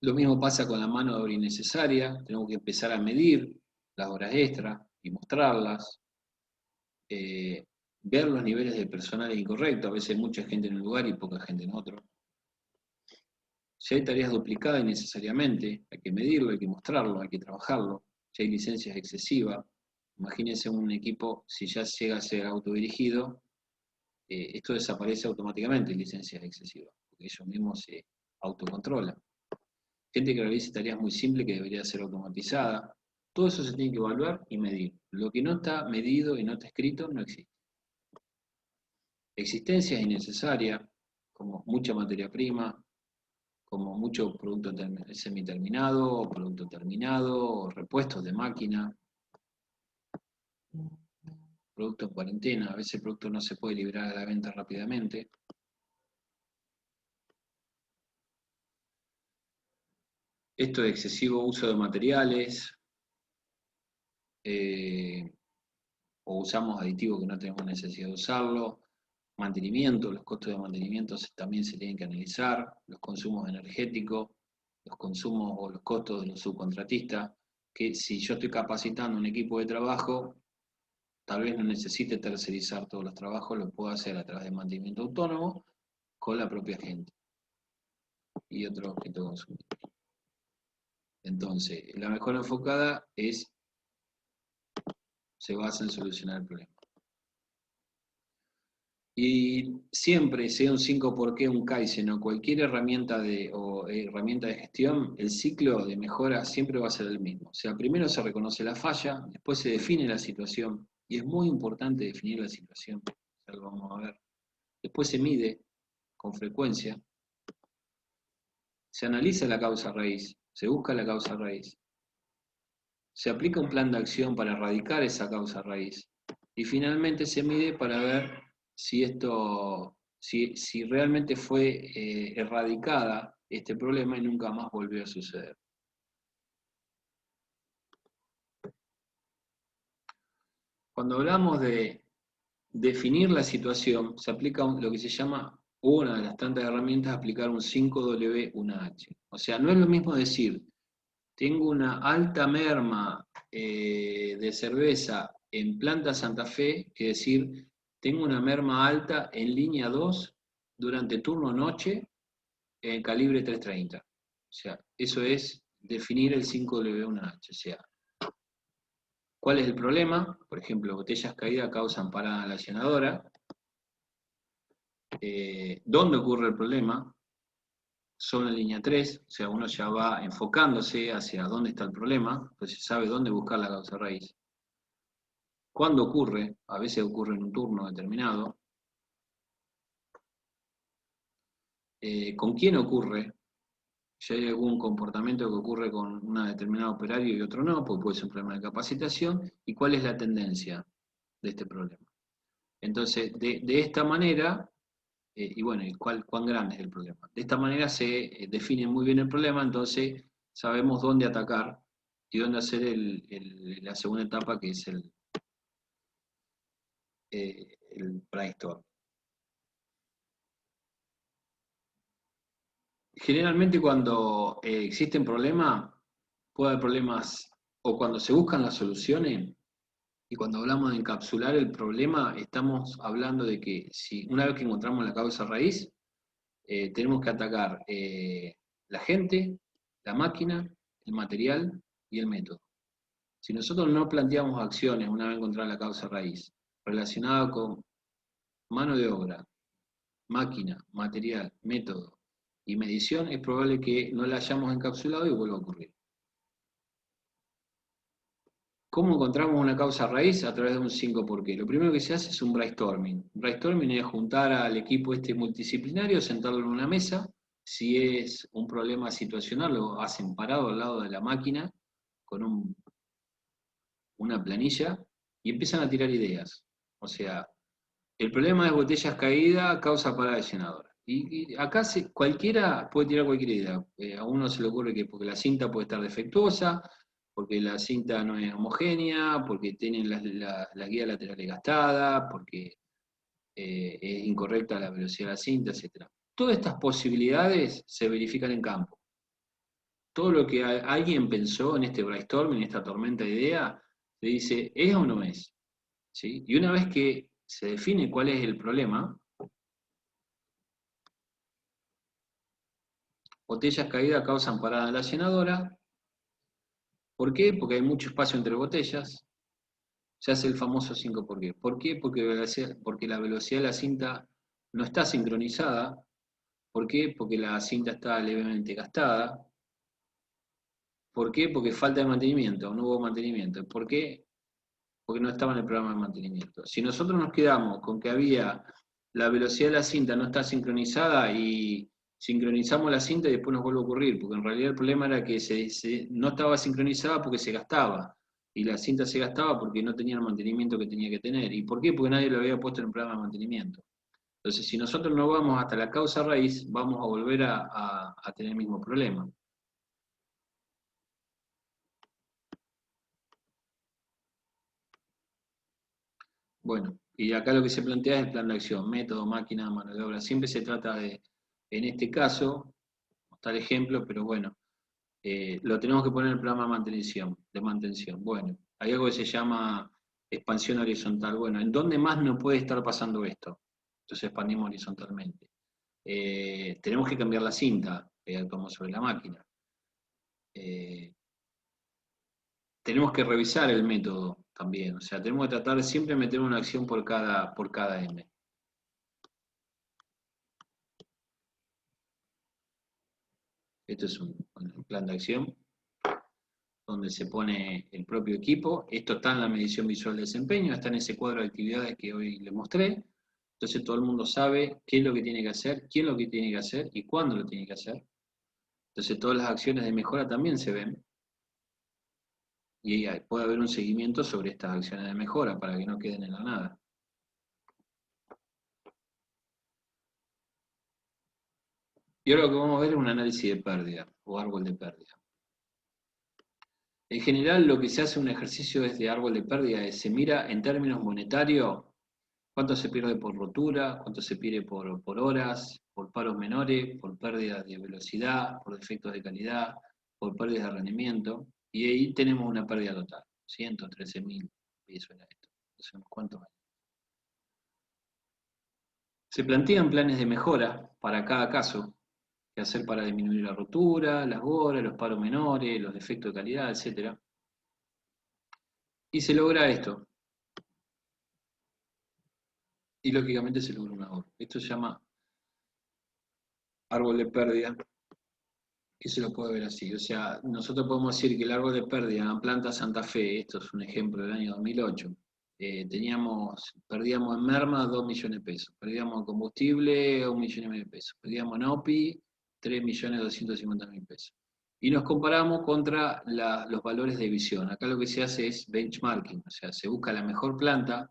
Lo mismo pasa con la mano de obra innecesaria, tenemos que empezar a medir las horas extras y mostrarlas, ver los niveles de personal incorrectos, a veces hay mucha gente en un lugar y poca gente en otro. Si hay tareas duplicadas innecesariamente, hay que medirlo, hay que mostrarlo, hay que trabajarlo. Si hay licencias excesivas, imagínense un equipo, si ya llega a ser autodirigido, esto desaparece automáticamente, licencias excesivas, porque ellos mismos se autocontrolan. Gente que realice tareas muy simples que debería ser automatizada. Todo eso se tiene que evaluar y medir. Lo que no está medido y no está escrito no existe. Existencias innecesarias, como mucha materia prima, como mucho producto semiterminado, o producto terminado, o repuestos de máquina, producto en cuarentena, a veces el producto no se puede liberar a la venta rápidamente. Esto de excesivo uso de materiales, o usamos aditivos que no tenemos necesidad de usarlo, mantenimiento, los costos de mantenimiento también se tienen que analizar, los consumos energéticos, los consumos o los costos de los subcontratistas, que si yo estoy capacitando un equipo de trabajo, tal vez no necesite tercerizar todos los trabajos, lo puedo hacer a través de mantenimiento autónomo con la propia gente y otro objeto consumible. Entonces, la mejor enfocada se basa en solucionar el problema. Y siempre, sea un 5 por qué, un Kaizen o cualquier herramienta de gestión, el ciclo de mejora siempre va a ser el mismo. O sea, primero se reconoce la falla, después se define la situación, y es muy importante definir la situación, ya lo vamos a ver. Después se mide con frecuencia, se analiza la causa raíz, se busca la causa raíz, se aplica un plan de acción para erradicar esa causa raíz, y finalmente se mide para ver si realmente fue erradicada este problema y nunca más volvió a suceder. Cuando hablamos de definir la situación, se aplica lo que se llama, una de las tantas herramientas, aplicar un 5W, una H. O sea, no es lo mismo decir, tengo una alta merma de cerveza en planta Santa Fe, que decir, tengo una merma alta en línea 2 durante turno noche en calibre 330. O sea, eso es definir el 5W1H. O sea, ¿cuál es el problema? Por ejemplo, botellas caídas causan parada en la llenadora. ¿Dónde ocurre el problema? Solo en línea 3, o sea, uno ya va enfocándose hacia dónde está el problema, entonces sabe dónde buscar la causa raíz. ¿Cuándo ocurre? A veces ocurre en un turno determinado. ¿Con quién ocurre? Si hay algún comportamiento que ocurre con un determinado operario y otro no, pues puede ser un problema de capacitación. ¿Y cuál es la tendencia de este problema? Entonces, de esta manera, y bueno, ¿cuán grande es el problema? De esta manera se define muy bien el problema, entonces sabemos dónde atacar y dónde hacer la segunda etapa, que es el brainstorm. Generalmente cuando existen problemas, puede haber problemas, o cuando se buscan las soluciones, y cuando hablamos de encapsular el problema, estamos hablando de que si una vez que encontramos la causa raíz, tenemos que atacar la gente, la máquina, el material y el método. Si nosotros no planteamos acciones una vez encontrada la causa raíz, relacionada con mano de obra, máquina, material, método y medición, es probable que no la hayamos encapsulado y vuelva a ocurrir. ¿Cómo encontramos una causa raíz? A través de un 5 por qué. Lo primero que se hace es un brainstorming. Brainstorming es juntar al equipo multidisciplinario, sentarlo en una mesa. Si es un problema situacional, lo hacen parado al lado de la máquina con una planilla y empiezan a tirar ideas. O sea, el problema de botellas caídas causa parada de llenadora. Y acá cualquiera puede tirar cualquier idea. A uno se le ocurre que porque la cinta puede estar defectuosa, porque la cinta no es homogénea, porque tienen la guía lateral gastada, porque es incorrecta la velocidad de la cinta, etc. Todas estas posibilidades se verifican en campo. Todo lo que alguien pensó en este brainstorming, en esta tormenta de ideas, se dice, ¿es o no es? ¿Sí? Y una vez que se define cuál es el problema, botellas caídas causan parada en la llenadora. ¿Por qué? Porque hay mucho espacio entre botellas. Se hace el famoso 5 por qué. ¿Por qué? Porque la velocidad de la cinta no está sincronizada. ¿Por qué? Porque la cinta está levemente gastada. ¿Por qué? Porque falta de mantenimiento, no hubo mantenimiento. ¿Por qué? Porque no estaba en el programa de mantenimiento. Si nosotros nos quedamos con que la velocidad de la cinta no está sincronizada y sincronizamos la cinta y después nos vuelve a ocurrir, porque en realidad el problema era que no estaba sincronizada porque se gastaba, y la cinta se gastaba porque no tenía el mantenimiento que tenía que tener. ¿Y por qué? Porque nadie lo había puesto en el programa de mantenimiento. Entonces, si nosotros no vamos hasta la causa raíz, vamos a volver a tener el mismo problema. Bueno, y acá lo que se plantea es el plan de acción, método, máquina, mano de obra. Siempre se trata de, en este caso, está el ejemplo, pero bueno, lo tenemos que poner en el programa de mantención. Bueno, hay algo que se llama expansión horizontal. Bueno, ¿en dónde más no puede estar pasando esto? Entonces expandimos horizontalmente. Tenemos que cambiar la cinta que actuamos sobre la máquina. Tenemos que revisar el método también, o sea, tenemos que tratar de siempre meter una acción por cada M. Esto es un plan de acción donde se pone el propio equipo. Esto está en la medición visual de desempeño, está en ese cuadro de actividades que hoy les mostré. Entonces todo el mundo sabe qué es lo que tiene que hacer, quién lo que tiene que hacer y cuándo lo tiene que hacer. Entonces todas las acciones de mejora también se ven. Y puede haber un seguimiento sobre estas acciones de mejora para que no queden en la nada. Y ahora lo que vamos a ver es un análisis de pérdida o árbol de pérdida. En general lo que se hace en un ejercicio es de árbol de pérdida, se mira en términos monetarios cuánto se pierde por rotura, cuánto se pierde por horas, por paros menores, por pérdida de velocidad, por defectos de calidad, por pérdidas de rendimiento, y ahí tenemos una pérdida total, 113.000, y suena esto, no sé cuántos años. Se plantean planes de mejora para cada caso, qué hacer para disminuir la rotura, las horas, los paros menores, los defectos de calidad, etc. Y se logra esto. Y lógicamente se logra un ahorro. Esto se llama árbol de pérdida, que se lo puede ver así. O sea, nosotros podemos decir que el árbol de pérdida en planta Santa Fe, esto es un ejemplo del año 2008, perdíamos en merma 2 millones de pesos, perdíamos en combustible 1,5 millones de pesos, perdíamos en OPI 3.250.000 pesos. Y nos comparamos contra los valores de visión. Acá lo que se hace es benchmarking, o sea, se busca la mejor planta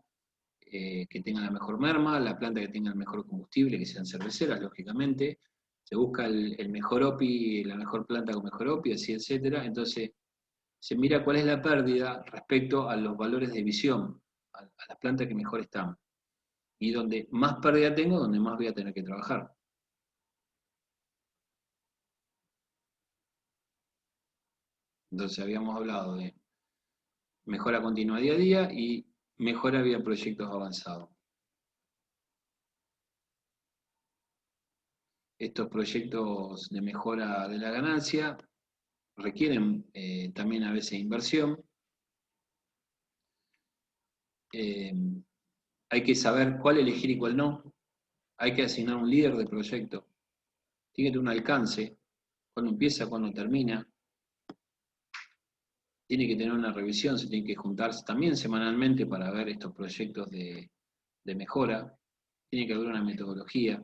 que tenga la mejor merma, la planta que tenga el mejor combustible, que sean cerveceras, lógicamente. Se busca el mejor OPI, la mejor planta con mejor OPI, así, etcétera. Entonces, se mira cuál es la pérdida respecto a los valores de visión, a las plantas que mejor están. Y donde más pérdida tengo, donde más voy a tener que trabajar. Entonces, habíamos hablado de mejora continua día a día y mejora vía proyectos avanzados. Estos proyectos de mejora de la ganancia requieren también a veces inversión. Hay que saber cuál elegir y cuál no. Hay que asignar un líder de proyecto. Tiene que tener un alcance. Cuándo empieza, cuándo termina. Tiene que tener una revisión, se tiene que juntarse también semanalmente para ver estos proyectos de mejora. Tiene que haber una metodología.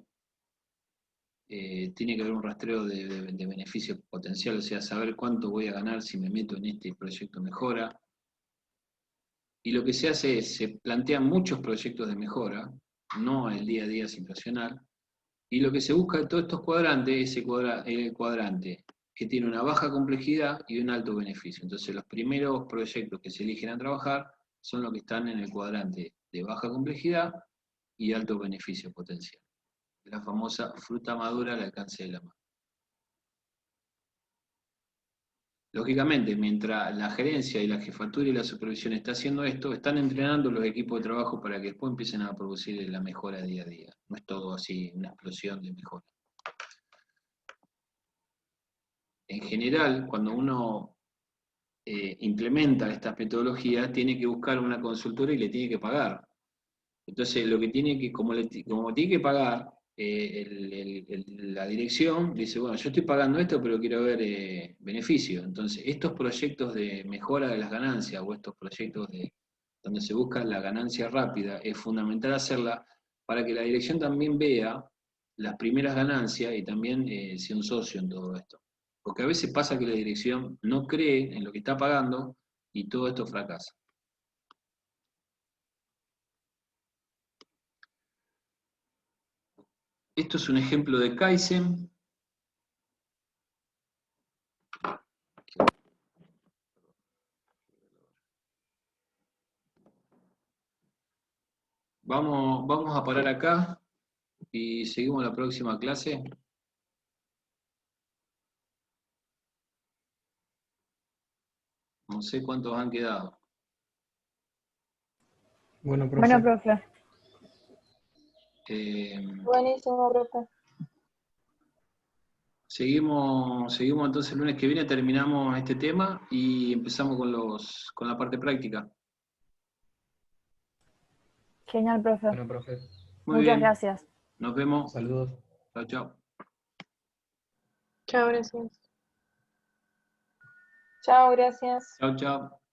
Tiene que haber un rastreo de beneficio potencial, o sea, saber cuánto voy a ganar si me meto en este proyecto mejora. Y lo que se hace es, se plantean muchos proyectos de mejora, no el día a día situacional, y lo que se busca en todos estos cuadrantes es el cuadrante que tiene una baja complejidad y un alto beneficio. Entonces los primeros proyectos que se eligen a trabajar son los que están en el cuadrante de baja complejidad y alto beneficio potencial. La famosa fruta madura al alcance de la mano. Lógicamente, mientras la gerencia y la jefatura y la supervisión está haciendo esto, están entrenando los equipos de trabajo para que después empiecen a producir la mejora día a día. No es todo así, una explosión de mejora. En general, cuando uno implementa estas metodologías, tiene que buscar una consultora y le tiene que pagar. Entonces, lo que tiene que, como tiene que pagar la dirección, dice, bueno, yo estoy pagando esto, pero quiero ver beneficio. Entonces, estos proyectos de mejora de las ganancias o estos proyectos donde se busca la ganancia rápida, es fundamental hacerla para que la dirección también vea las primeras ganancias y también sea un socio en todo esto. Porque a veces pasa que la dirección no cree en lo que está pagando y todo esto fracasa. Esto es un ejemplo de Kaizen. Vamos a parar acá y seguimos la próxima clase. No sé cuántos han quedado. Bueno, profe. Bueno, profe. Buenísimo, profe. Seguimos entonces el lunes que viene, terminamos este tema y empezamos con la parte práctica. Genial, profe. Bueno, profe. Muy Muchas bien, gracias. nos vemos. Saludos. Chao, chao. Chao, gracias. Chao, gracias. Chao, chao.